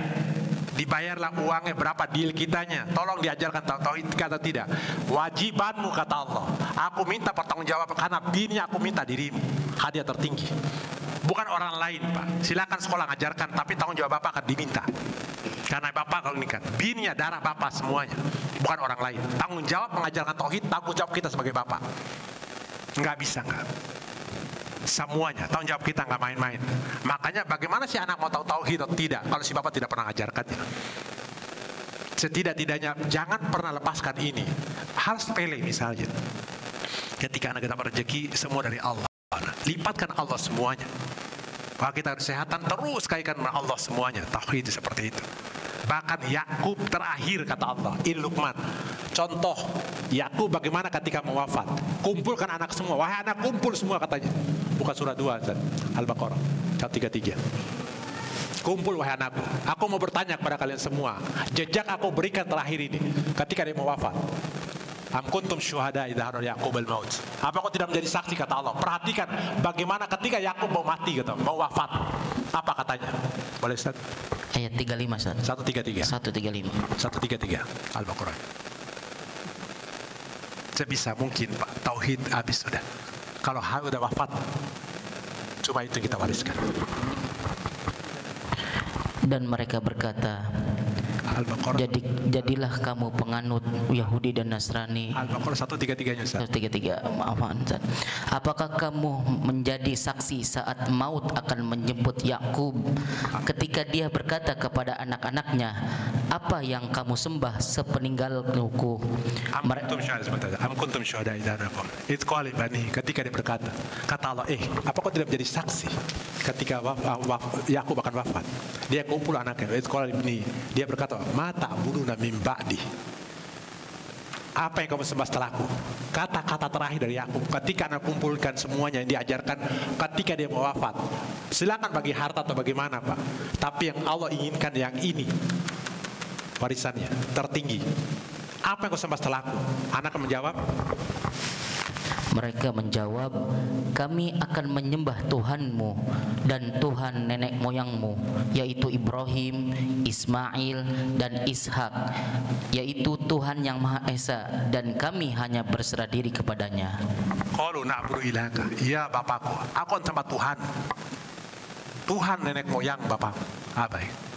Dibayarlah uangnya berapa, deal kitanya. Tolong diajarkan tauhid, kata tidak. Wajibanmu kata Allah. Aku minta pertanggungjawaban karena bini aku minta dirimu. Hadiah tertinggi. Bukan orang lain Pak. Silakan sekolah ngajarkan, tapi tanggung jawab bapak akan diminta. Karena bapak kalau nikah, bininya darah bapak semuanya. Bukan orang lain. Tanggung jawab mengajarkan tauhid, tanggung jawab kita sebagai bapak. Nggak bisa nggak. Semuanya, tanggung jawab kita, nggak main-main. Makanya bagaimana si anak mau tahu tauhid atau tidak kalau si bapak tidak pernah ngajarkannya? Setidak-tidaknya jangan pernah lepaskan ini. Hal sepele misalnya, ketika anak kita berrezeki semua dari Allah, lipatkan Allah semuanya. Kalau kita kesehatan terus kaitkan dengan Allah semuanya. Tauhid seperti itu. Bahkan Yakub terakhir kata Allah, in Luqman. Contoh Yakub bagaimana ketika mau wafat, kumpulkan anak semua. Wahai anak, kumpul semua katanya. Bukan surah 2 Al-Baqarah 133. Kumpul wahai anakku, aku mau bertanya kepada kalian semua. Jejak aku berikan terakhir ini ketika dia mau wafat. Am kuntum syuhada idza hadara Yaqub al-maut. Apa kau tidak menjadi saksi kata Allah? Perhatikan bagaimana ketika Yakub mau mati kata, mau wafat. Apa katanya? Boleh Ustaz? Ayat 35 Ustaz. 133. 135. 133 Al-Baqarah. sebisa mungkin Pak, tauhid habis sudah. Kalau udah wafat, cuma itu kita wariskan. Dan mereka berkata, Al-Baqarah. Jadilah kamu penganut Yahudi dan Nasrani. Al-Baqarah 133-nya Ustaz. 133, maaf Ustaz. Apakah kamu menjadi saksi saat maut akan menjemput Yakub ketika dia berkata kepada anak-anaknya, apa yang kamu sembah sepeninggalku? Am kuntum syuhada idza nakum. Itu qala bani, ketika dia berkata, kata Allah, apa kau tidak menjadi saksi ketika Yakub akan wafat? Dia kumpul anaknya. Itu qala ibni, dia berkata, ma ta'buduna min ba'di. Apa yang kamu sembah setelahku? Kata-kata terakhir dari Yakub ketika anak kumpulkan semuanya yang diajarkan ketika dia mau wafat. Silakan bagi harta atau bagaimana Pak, tapi yang Allah inginkan yang ini, warisannya tertinggi. Apa yang kau sembah setelahku? Anak menjawab, mereka menjawab, kami akan menyembah Tuhanmu dan Tuhan nenek moyangmu, yaitu Ibrahim, Ismail, dan Ishak, yaitu Tuhan yang Maha Esa, dan kami hanya berserah diri kepadanya. qalu na'budu ilahaka, ya bapakku, aku sembah Tuhan, Tuhan nenek moyang bapakku.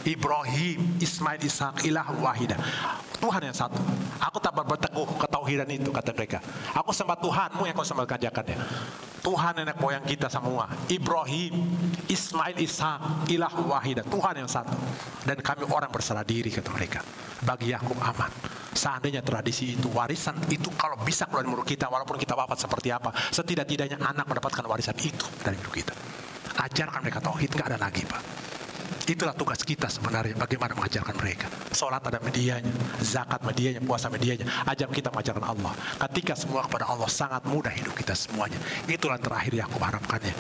Ibrahim, Ismail, Ishak, ilah wahidah, Tuhan yang satu. Aku tak berteguh ketauhidan itu, kata mereka. Aku sembah Tuhanmu yang kau sembah kerjakannya. Tuhan nenek moyang kita semua, Ibrahim, Ismail, Ishak, ilah wahidah, Tuhan yang satu. Dan kami orang berserah diri, kata mereka. Bagi Yakub aman. Seandainya tradisi itu, warisan itu kalau bisa keluar dari mulut kita, walaupun kita wafat seperti apa, setidak-tidaknya anak mendapatkan warisan itu dari mulut kita. Ajarkan mereka tauhid, gak ada lagi Pak. Itulah tugas kita sebenarnya, bagaimana mengajarkan mereka. Sholat ada medianya, zakat medianya, puasa medianya. Ajar kita mengajarkan Allah. Ketika semua kepada Allah, sangat mudah hidup kita semuanya. Itulah yang terakhir yang aku harapkannya.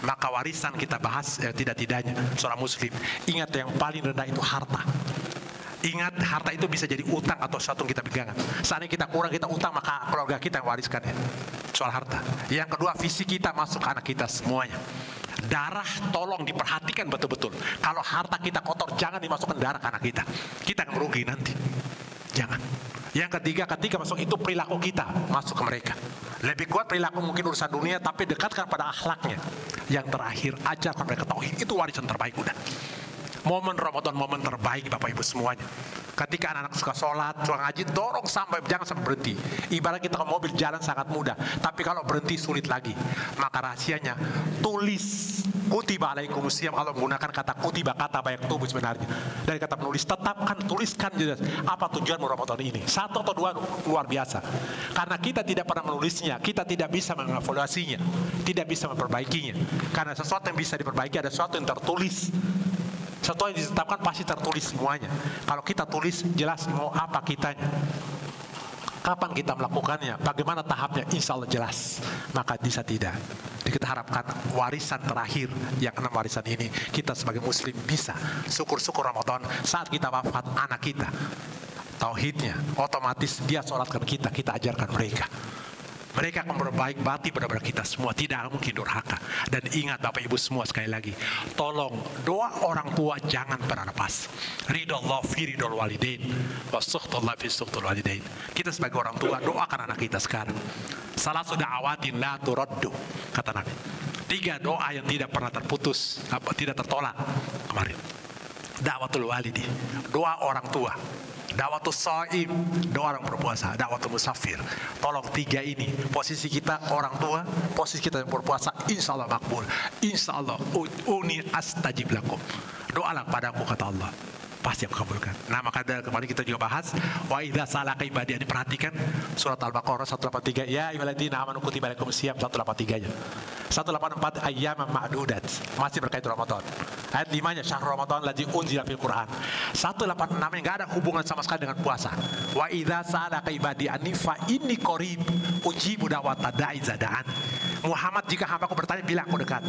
Maka warisan kita bahas tidak-tidaknya seorang muslim. Ingat yang paling rendah itu harta. Ingat, harta itu bisa jadi utang atau sesuatu yang kita pegangan. Seandainya kita kurang, kita utang, maka keluarga kita yang wariskannya. Soal harta. Yang kedua, visi kita masuk ke anak kita semuanya. Darah tolong diperhatikan betul-betul. Kalau harta kita kotor, jangan dimasukkan darah ke anak kita. Kita akan merugi nanti. Jangan. Yang ketiga, ketika masuk itu perilaku kita masuk ke mereka. Lebih kuat perilaku mungkin urusan dunia, tapi dekatkan pada akhlaknya. Yang terakhir, ajarkan mereka tauhid. Itu warisan terbaik udah. Momen Ramadan, momen terbaik Bapak Ibu semuanya. Ketika anak-anak suka sholat, suka ngaji, dorong jangan sampai berhenti. Ibarat kita ke mobil jalan sangat mudah, tapi kalau berhenti sulit lagi. Maka rahasianya, tulis kutiba alaikumusiyam. Kalau menggunakan kata kutiba, kata banyak tubuh sebenarnya. Dari kata menulis, tetapkan, tuliskan jelas apa tujuan Ramadan ini. Satu atau dua luar biasa. Karena kita tidak pernah menulisnya, kita tidak bisa mengevaluasinya, tidak bisa memperbaikinya. Karena sesuatu yang bisa diperbaiki ada sesuatu yang tertulis. Sesuatu yang ditetapkan pasti tertulis semuanya. Kalau kita tulis, jelas mau apa kitanya, kapan kita melakukannya, bagaimana tahapnya, insya Allah jelas. Maka bisa tidak. Jadi kita harapkan warisan terakhir, yang 6 warisan ini, kita sebagai muslim bisa syukur-syukur Ramadan saat kita wafat, anak kita tauhidnya otomatis dia sholatkan kita ajarkan mereka. Mereka akan berbaik bati benar-benar kita semua, tidak mungkin durhaka. Dan ingat Bapak Ibu semua, sekali lagi, tolong doa orang tua jangan pernah lepas. Ridallah fi ridal walidain wa sukhtullah fi sukhtul walidain. Kita sebagai orang tua doakan anak kita sekarang. Salah da'awatin la turaddu, kata Nabi. 3 doa yang tidak pernah terputus, tidak tertolak kemarin. Da'watul walidi, doa orang tua. Da'watul shaim, doa orang berpuasa. Da'watul musafir. Tolong 3 ini, posisi kita orang tua, posisi kita yang berpuasa, insya Allah makbul. Insya Allah uni astajib lakum. Doalah padaku, kata Allah, pasti aku kabulkan. Nah, maka kemarin kita juga bahas wa idza salaka ibadi, diperhatikan surat Al-Baqarah 183, ya ayyuhalladzina amanu kutiba alaikumusiyam 183-nya. 184 ayyaman ma'dudat, masih berkaitan Ramadan. Ayat 5-nya syahrul Ramadan ladzi unzila fil Qur'an. 186-nya enggak ada hubungan sama sekali dengan puasa. Wa idza salaka ibadi anni fa inni qarib ujibu da'wata da'i zada'an. Muhammad, jika hambaku bertanya, bilang aku dekat.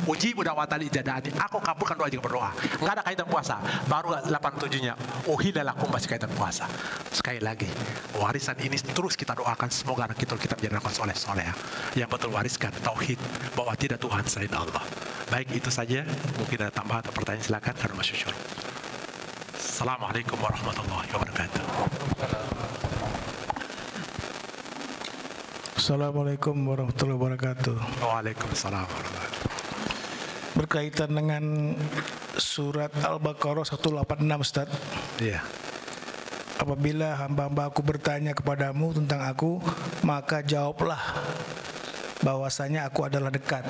Ujibu da'wata da'i zada'an, aku kabulkan doa jika berdoa. Enggak ada kaitan puasa. Baru 87-nya uhilla lakum, masih kaitan puasa. Sekali lagi, warisan ini terus kita doakan, semoga anak kita menjadi anak soleh-soleh yang betul wariskan tauhid bahwa tidak Tuhan selain Allah. Baik, itu saja. Mungkin ada tambahan atau pertanyaan, silakan karena masyhur. Assalamualaikum warahmatullahi wabarakatuh. Assalamualaikum warahmatullahi wabarakatuh. Waalaikumsalam warahmatullahi wabarakatuh. Berkaitan dengan surat Al-Baqarah 186, Ustaz. Iya. Apabila hamba-hamba aku bertanya kepadamu tentang aku, maka jawablah bahwasanya aku adalah dekat.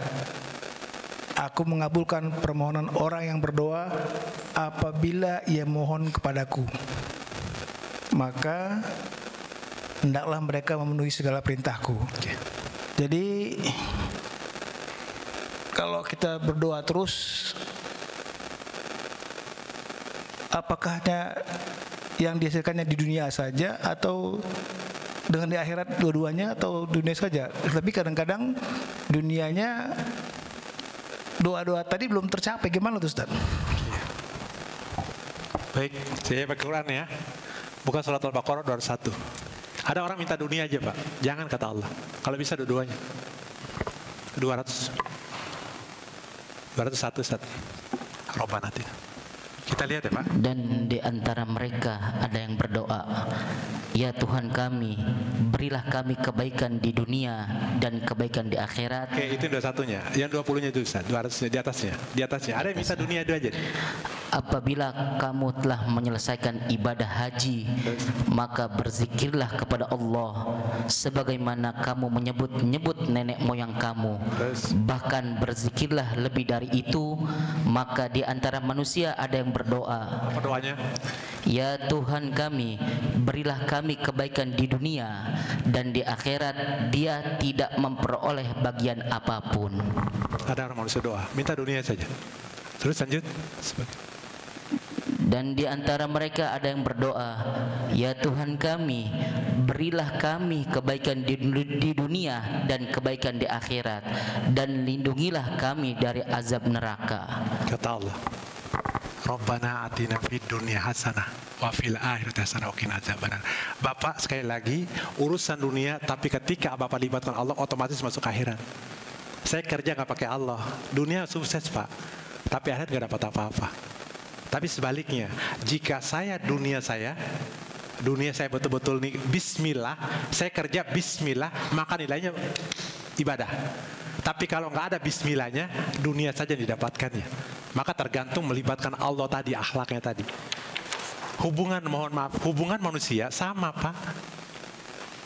Aku mengabulkan permohonan orang yang berdoa apabila ia mohon kepadaku. Maka hendaklah mereka memenuhi segala perintahku. Jadi kalau kita berdoa terus, apakah hanya yang dihasilkannya di dunia saja atau dengan di akhirat dua-duanya atau dunia saja? Tapi kadang-kadang dunianya doa-doa tadi belum tercapai. Gimana tuh, Ustaz? Baik, saya pakai Quran ya. Bukan surat Al-Baqarah 201. Ada orang minta dunia aja, Pak. Jangan, kata Allah. Kalau bisa dua-duanya. 200. 201, Ustaz. Robbana atina. Kita lihat ya, Pak. Dan di antara mereka ada yang berdoa, ya Tuhan kami, berilah kami kebaikan di dunia dan kebaikan di akhirat. Oke, itu 21-nya. Yang 20-nya itu, Ustaz. 200-nya di atasnya. Di atasnya. Ada yang minta dunia itu aja. Apabila kamu telah menyelesaikan ibadah haji, maka berzikirlah kepada Allah sebagaimana kamu menyebut-nyebut nenek moyang kamu. Bahkan berzikirlah lebih dari itu. Maka di antara manusia ada yang berdoa, apa doanya? ya Tuhan kami, berilah kami kebaikan di dunia dan di akhirat dia tidak memperoleh bagian apapun. Ada orang manusia doa, minta dunia saja. Terus lanjut. Dan di antara mereka ada yang berdoa, ya Tuhan kami, berilah kami kebaikan di dunia dan kebaikan di akhirat, dan lindungilah kami dari azab neraka. Kata Allah, Rabbana atina fid dunya hasanah wa fil akhirati hasanah wa qina adzabannar. Bapak sekali lagi urusan dunia, tapi ketika Bapak libatkan Allah otomatis masuk akhirat. Saya kerja nggak pakai Allah, dunia sukses Pak, tapi akhirat nggak dapat apa-apa. Tapi sebaliknya, jika dunia saya betul-betul nih bismillah, saya kerja bismillah, maka nilainya ibadah. Tapi kalau nggak ada bismillahnya, dunia saja didapatkannya. Maka tergantung melibatkan Allah tadi, akhlaknya tadi. Hubungan manusia sama Pak.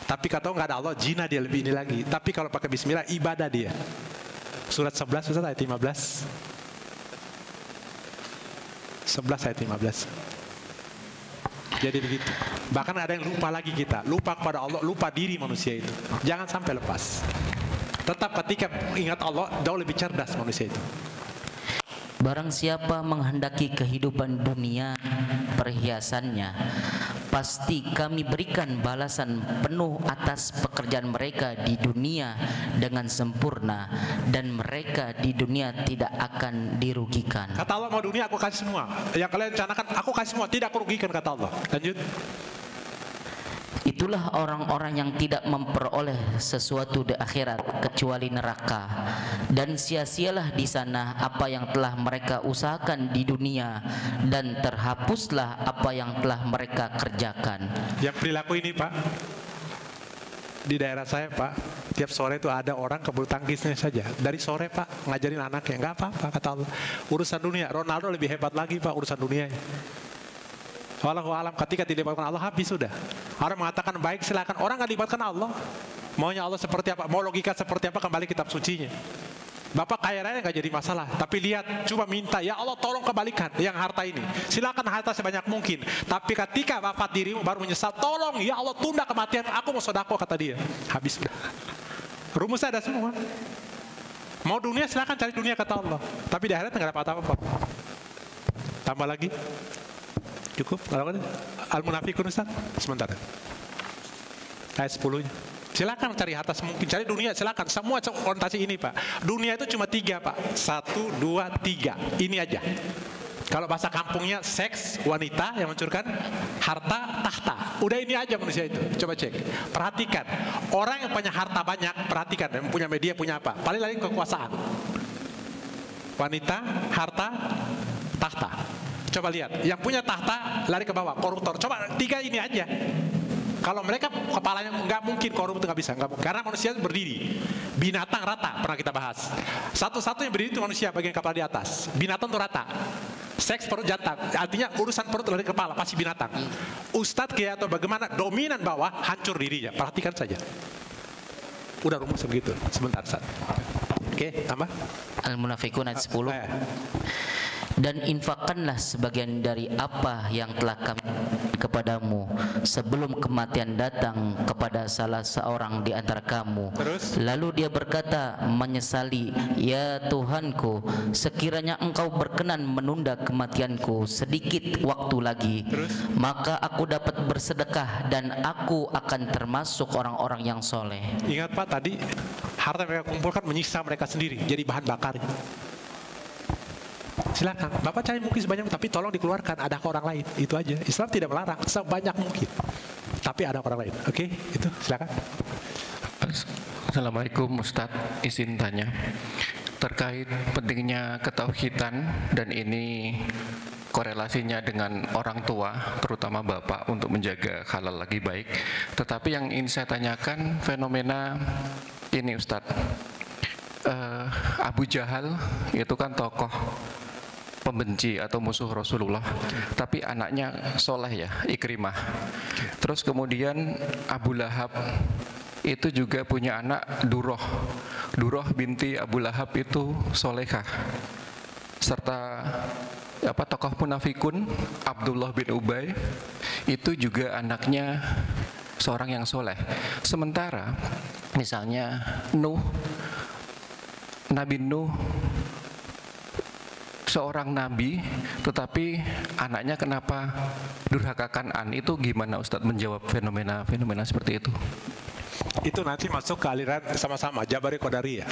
Tapi kalau nggak ada Allah, jina dia lebih ini lagi. Tapi kalau pakai bismillah, ibadah dia. Surat 11 Ustaz, ayat 15. 11 ayat 15. Jadi begitu. Bahkan ada yang lupa lagi kita, lupa kepada Allah, lupa diri manusia itu. Jangan sampai lepas. Tetap ketika ingat Allah, jauh lebih cerdas manusia itu. Barang siapa menghendaki kehidupan dunia perhiasannya, pasti kami berikan balasan penuh atas pekerjaan mereka di dunia dengan sempurna, dan mereka di dunia tidak akan dirugikan. Kata Allah, mau dunia aku kasih semua. Yang kalian rencanakan aku kasih semua, tidak aku rugikan, kata Allah. Lanjut. Itulah orang-orang yang tidak memperoleh sesuatu di akhirat kecuali neraka, dan sia-sialah di sana apa yang telah mereka usahakan di dunia, dan terhapuslah apa yang telah mereka kerjakan. Yang perilaku ini Pak, di daerah saya Pak, tiap sore itu ada orang kebulu tangkisnya saja. Dari sore Pak ngajarin anaknya, nggak apa-apa kata Allah. Urusan dunia, Ronaldo lebih hebat lagi Pak urusan dunia. Wallahu alam, ketika dilibatkan Allah habis sudah. Orang mengatakan baik silakan, orang nggak libatkan Allah. Maunya Allah seperti apa, mau logika seperti apa, kembali kitab sucinya. Bapak kaya raya nggak jadi masalah, tapi lihat, coba minta, ya Allah tolong kembalikan yang harta ini. Silakan harta sebanyak mungkin, tapi ketika wafat dirimu baru menyesal, tolong ya Allah tunda kematian, aku mau sodako, kata dia. Habis sudah. Rumusnya ada semua. Mau dunia silakan cari dunia, kata Allah, tapi di akhirat nggak dapat apa-apa. Tambah lagi. Cukup? Al-Munafikun Ustaz? Sebentar. Ayat 10-nya. Silakan cari harta semungkin, cari dunia silakan. Semua orientasi ini Pak. Dunia itu cuma 3 Pak. 1, 2, 3. Ini aja. Kalau bahasa kampungnya seks, wanita yang mencurkan, harta, tahta. Udah ini aja manusia itu. Coba cek. Perhatikan. Orang yang punya harta banyak, perhatikan. Yang punya media, punya apa? Paling lagi kekuasaan. Wanita, harta, tahta. Coba lihat, yang punya tahta lari ke bawah, koruptor. Coba 3 ini aja. Kalau mereka kepalanya nggak mungkin korup itu nggak bisa, nggak, karena manusia itu berdiri. Binatang rata pernah kita bahas. Satu-satunya berdiri itu manusia bagian kepala di atas. Binatang itu rata. Seks perut jantan, artinya urusan perut dari kepala pasti binatang. Ustadz kayak atau bagaimana dominan bawah hancur dirinya. Perhatikan saja. Udah rumus begitu. Sebentar, Ustaz. Oke, tambah. Al-Munafikun ayat 10. Dan infakkanlah sebagian dari apa yang telah kami kepadamu sebelum kematian datang kepada salah seorang di antara kamu. Terus? Lalu dia berkata menyesali, ya Tuhanku, sekiranya engkau berkenan menunda kematianku sedikit waktu lagi, Terus? maka aku dapat bersedekah dan aku akan termasuk orang-orang yang soleh. Ingat Pak, tadi harta mereka kumpulkan menyiksa mereka sendiri, jadi bahan bakarnya. Silakan, Bapak cari mungkin sebanyak, tapi tolong dikeluarkan, ada ke orang lain. Itu aja. Islam tidak melarang sebanyak mungkin, tapi ada ke orang lain. Oke, itu silakan. Assalamualaikum Ustadz, izin tanya terkait pentingnya ketauhidan, dan ini korelasinya dengan orang tua, terutama bapak, untuk menjaga halal lagi baik. Tetapi yang ingin saya tanyakan, fenomena ini Ustadz, Abu Jahal itu kan tokoh pembenci atau musuh Rasulullah, tapi anaknya soleh ya, Ikrimah. Terus kemudian Abu Lahab itu juga punya anak Duroh. Duroh binti Abu Lahab itu solehah. Serta tokoh munafikun Abdullah bin Ubay itu juga anaknya seorang yang soleh. Sementara misalnya Nabi Nuh seorang nabi, tetapi anaknya kenapa durhaka Kan'an? Itu gimana Ustadz menjawab fenomena seperti itu? Itu nanti masuk ke aliran sama-sama Jabari Qadariyah.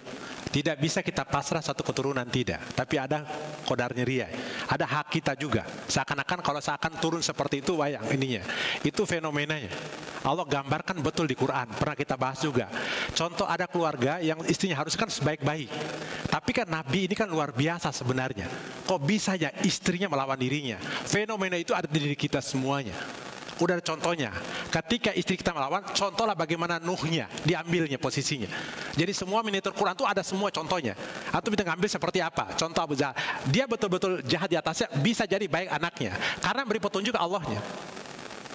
Tidak bisa kita pasrah satu keturunan, tidak. Tapi ada qadarnya ria, ada hak kita juga. Seakan-akan kalau seakan turun seperti itu, bayang ininya. Itu fenomenanya. Allah gambarkan betul di Quran. Pernah kita bahas juga. Contoh, ada keluarga yang istrinya harus kan sebaik-baik. Tapi kan Nabi ini kan luar biasa sebenarnya. Kok bisa ya istrinya melawan dirinya? Fenomena itu ada di diri kita semuanya. Udah ada contohnya. Ketika istri kita melawan, contohlah bagaimana Nuhnya diambilnya posisinya. Jadi semua miniatur Quran itu ada semua contohnya. Atau kita ngambil seperti apa? Contoh Abu Jahal, dia betul-betul jahat di atasnya, bisa jadi baik anaknya karena beri petunjuk ke Allahnya.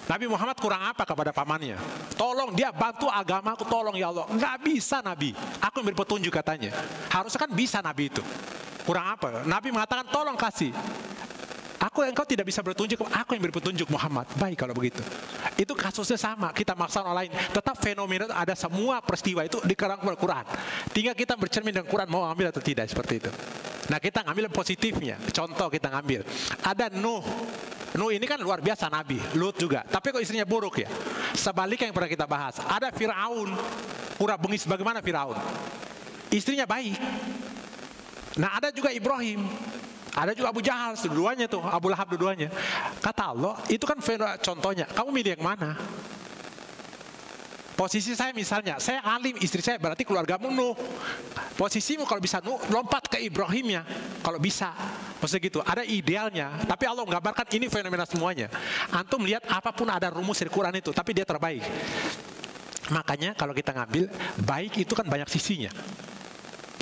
Nabi Muhammad kurang apa kepada pamannya? Tolong dia bantu agamaku, tolong ya Allah. Nggak bisa Nabi, aku yang beri petunjuk katanya. Harusnya kan bisa Nabi itu. Kurang apa? Nabi mengatakan tolong kasih. Engkau tidak bisa bertunjuk, aku yang beri petunjuk Muhammad. Baik kalau begitu. Itu kasusnya sama, kita maksa orang lain. Tetap fenomena itu ada, semua peristiwa itu dikerang oleh Quran. Tinggal kita bercermin dengan Quran, mau ambil atau tidak, seperti itu. Nah, kita ngambil positifnya. Contoh kita ngambil. Ada Nuh. Nuh ini kan luar biasa Nabi. Lut juga. Tapi kok istrinya buruk ya? Sebaliknya yang pernah kita bahas. Ada Fir'aun. Pura bengis bagaimana Fir'aun? Istrinya baik. Nah, ada juga Ibrahim. Ada juga Abu Jahal, dua-duanya tuh, Abu Lahab dua-duanya. Kata Allah, itu kan contohnya. Kamu milih yang mana? Posisi saya misalnya, saya alim, istri saya berarti keluargamu Nuh. Posisimu kalau bisa Nuh, lompat ke Ibrahimnya. Kalau bisa, maksudnya gitu. Ada idealnya, tapi Allah menggambarkan ini fenomena semuanya. Antum lihat apapun ada rumus di Quran itu, tapi dia terbaik. Makanya kalau kita ngambil, baik itu kan banyak sisinya.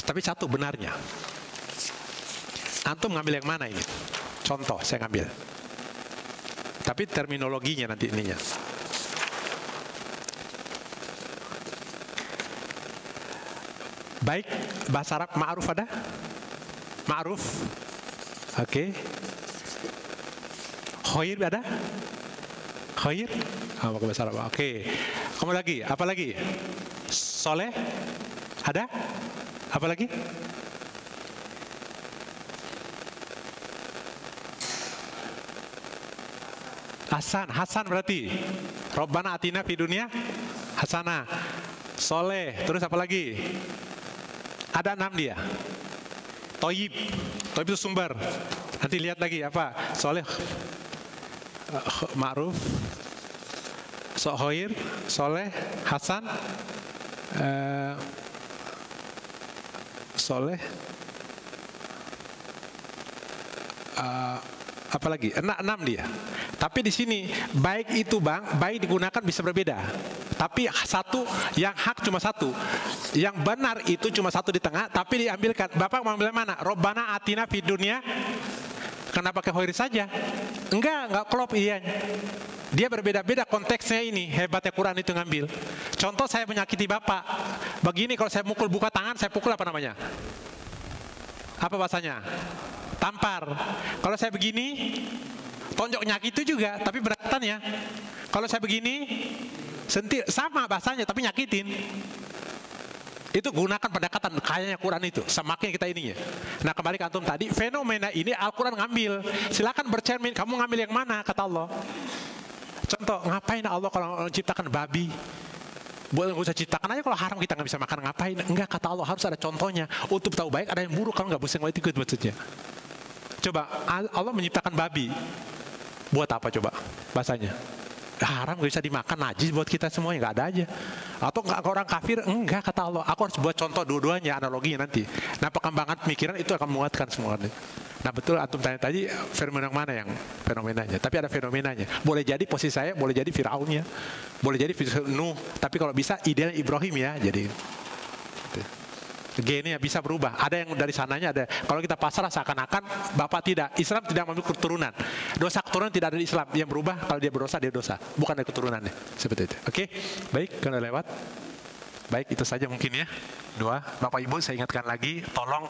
Tapi satu benarnya. Antum ngambil yang mana ini? Contoh saya ngambil. Tapi terminologinya nanti ininya. Baik, bahasa Arab ma'ruf ada? Ma'ruf. Oke. Khair ada? Khair? Pakai bahasa Arab. Oke. Kamu lagi, apa lagi? Soleh? Ada? Apa lagi? Hasan berarti Rabbana atina fid dunya hasanah. Soleh, terus apa lagi? Ada 6 dia. Toyib itu sumber. Nanti lihat lagi apa? Soleh, ma'ruf, khair, soleh, hasan, soleh, apa lagi? 6 dia. Tapi di sini baik itu Bang, baik digunakan bisa berbeda. Tapi satu yang hak cuma satu, yang benar itu cuma satu di tengah, tapi diambilkan. Bapak mau ambil mana? Robbana atina fid dunya. Kenapa pakai khairi saja? Enggak klop iya. Dia berbeda-beda konteksnya ini. Hebatnya Quran itu ngambil. Contoh saya menyakiti Bapak. Begini kalau saya mukul buka tangan, saya pukul apa namanya? Apa bahasanya? Tampar. Kalau saya begini, tonjok nyakit itu juga, tapi beratannya. Kalau saya begini, sentil sama bahasanya, tapi nyakitin. Itu gunakan pendekatan kayaknya Quran itu. Semakin kita ininya. Nah kembali ke antum tadi, fenomena ini Al-Quran ngambil. Silakan bercermin, kamu ngambil yang mana kata Allah. Contoh, ngapain Allah kalau menciptakan babi? Boleh nggak usah ciptakan aja kalau haram kita nggak bisa makan, ngapain? Enggak, kata Allah harus ada contohnya. Untuk tahu baik ada yang buruk, kalau nggak bisa ikut maksudnya. Coba Allah menciptakan babi, buat apa coba bahasanya? Haram, gak bisa dimakan, najis buat kita semuanya, nggak ada aja. Atau nggak orang kafir? Enggak, kata Allah. Aku harus buat contoh dua-duanya, analoginya nanti. Nah perkembangan pemikiran itu akan menguatkan semuanya. Nah betul antum tanya tadi fenomena mana yang fenomenanya? Tapi ada fenomenanya. Boleh jadi posisi saya, boleh jadi Firaunnya, boleh jadi Nuh. Tapi kalau bisa idealnya Ibrahim ya. Jadi gennya bisa berubah. Ada yang dari sananya ada. Kalau kita pasrah seakan-akan Bapak tidak. Islam tidak memiliki keturunan. Dosa keturunan tidak ada di Islam. Yang berubah kalau dia berdosa dia dosa. Bukan dari keturunannya. Seperti itu. Oke? Baik, karena lewat. Baik, itu saja mungkin ya. Doa. Bapak Ibu saya ingatkan lagi, tolong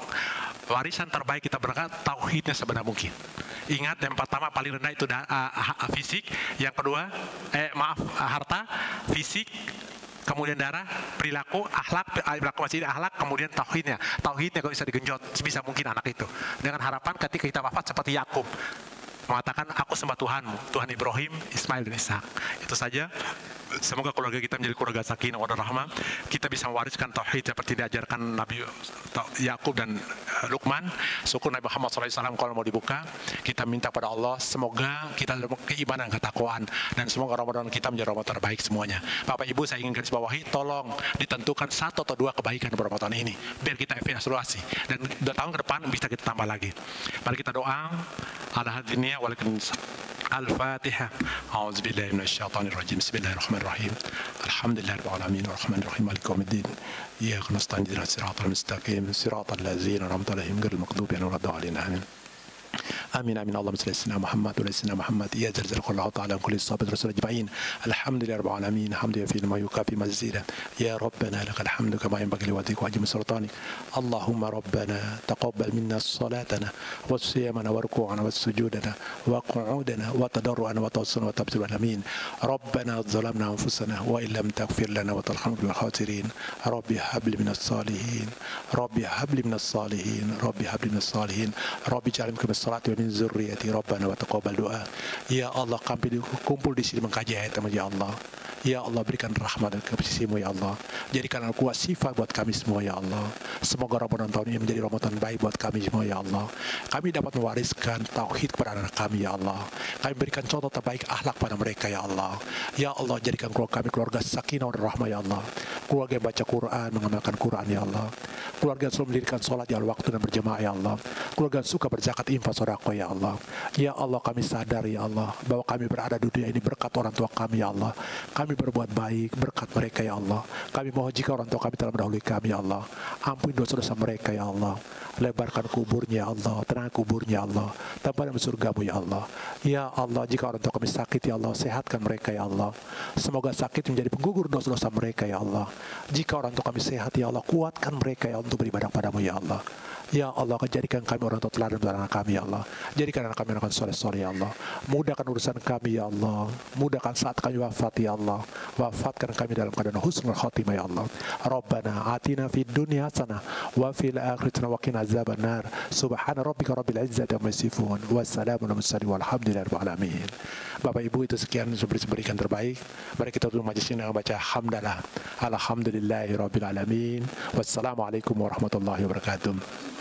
warisan terbaik kita berangkat tauhidnya sebenar mungkin. Ingat yang pertama paling rendah itu fisik, yang kedua harta, fisik, kemudian darah, perilaku, akhlak, perilaku masih akhlak, kemudian tauhidnya. Tauhidnya kalau bisa digenjot, bisa mungkin anak itu. Dengan harapan ketika kita wafat seperti Yakub mengatakan, aku sembah Tuhanmu, Tuhan Ibrahim, Ismail dan Ishak. Itu saja. Semoga keluarga kita menjadi keluarga sakinah wa rahmah. Kita bisa mewariskan tauhid seperti diajarkan Nabi Yakub dan Luqman. Syukur Nabi Muhammad SAW kalau mau dibuka. Kita minta pada Allah semoga kita dalam keimanan, ketakwaan, dan semoga Ramadan kita menjadi Ramadan terbaik semuanya. Bapak Ibu saya ingin garis bawahi, tolong ditentukan 1 atau 2 kebaikan di Ramadan ini biar kita evaluasi dan 2 tahun ke depan bisa kita tambah lagi. Mari kita doa. Ala hadiniya waalaikumsalam. Al-Fatihah. A'udzubillahi minasyaitonir rajim. Bismillahirrahmanirrahim. Alhamdulillahirabbil alamin arrahmanir rahim maliki yaumiddin. Iyyaka nasta'in ihdinas siratal mustaqim siratal ladzina an'amta 'alaihim ghairil maghdubi 'alaihim waladdallin. آمين آمين اللهم صل على سيدنا محمد وعلى سيدنا محمد يا زلزال الله تعالى كل الصحابة الرسول أجمعين الحمد لله رب العالمين حمد يفي ما يكافي مزيدا يا ربنا لك الحمد كما ينبغي لوجهك وعظيم سلطانك اللهم ربنا تقبل منا صلاتنا وصيامنا وركوعنا وسجودنا وقعودنا وتضرعنا وتوسلنا وتبذل الأمين ربنا ظلمنا أنفسنا وإن لم تغفر لنا وترحمنا من الخاسرين ربي هب لي من الصالحين ربي هب لي من الصالحين ربي هب لي من الصالحين ربي اجعل من الصلاة min zurriyati rabbana wa taqabbal doa. Ya Allah, kami kumpul di sini mengkaji ayat-Mu ya Allah. Ya Allah, berikan rahmat dan kasih-Mu ya Allah. Jadikan kuat sifat buat kami semua ya Allah. Semoga Ramadan tahun ini menjadi Ramadan baik buat kami semua ya Allah. Kami dapat mewariskan tauhid kepada anak kami ya Allah. Kami berikan contoh terbaik akhlak pada mereka ya Allah. Ya Allah, jadikan keluarga kami keluarga sakinah dan rahmah ya Allah. Keluarga yang baca Quran, mengamalkan Quran ya Allah. Keluarga yang selalu mendirikan sholat di waktu dan berjamaah ya Allah. Keluarga yang suka berzakat, infak, sedekah ya Allah. Ya Allah, kami sadar ya Allah bahwa kami berada di dunia ini berkat orang tua kami ya Allah. Kami berbuat baik berkat mereka ya Allah. Kami mohon jika orang tua kami telah mendahului kami ya Allah, ampuni dosa-dosa mereka ya Allah. Lebarkan kuburnya ya Allah, tenang kuburnya ya Allah, tempatnya di surga-Mu ya Allah. Ya Allah, jika orang tua kami sakit ya Allah, sehatkan mereka ya Allah. Semoga sakit menjadi penggugur dosa-dosa mereka ya Allah. Jika orang tua kami sehat ya Allah, kuatkan mereka ya untuk beribadah padamu ya Allah. Ya Allah, jadikan kami orang tua teladan untuk anak kami ya Allah. Jadikan anak kami anak soleh-soleh ya Allah. Mudahkan urusan kami ya Allah. Mudahkan saat kami wafat ya Allah. Wafatkan kami dalam keadaan husnul khotimah ya Allah. Rabbana atina fid dunya hasanah wa fil akhirati wa qina azabannar. Subhana rabbika rabbil izzati amma yasifun. Wassalamun ala mursalin walhamdulillahi rabbil alamin. Bapak Ibu, itu sekian berikan terbaik. Mari kita tutup majelis ini dengan baca hamdalah. Alhamdulillahi rabbil alamin. Wassalamualaikum warahmatullahi wabarakatuh.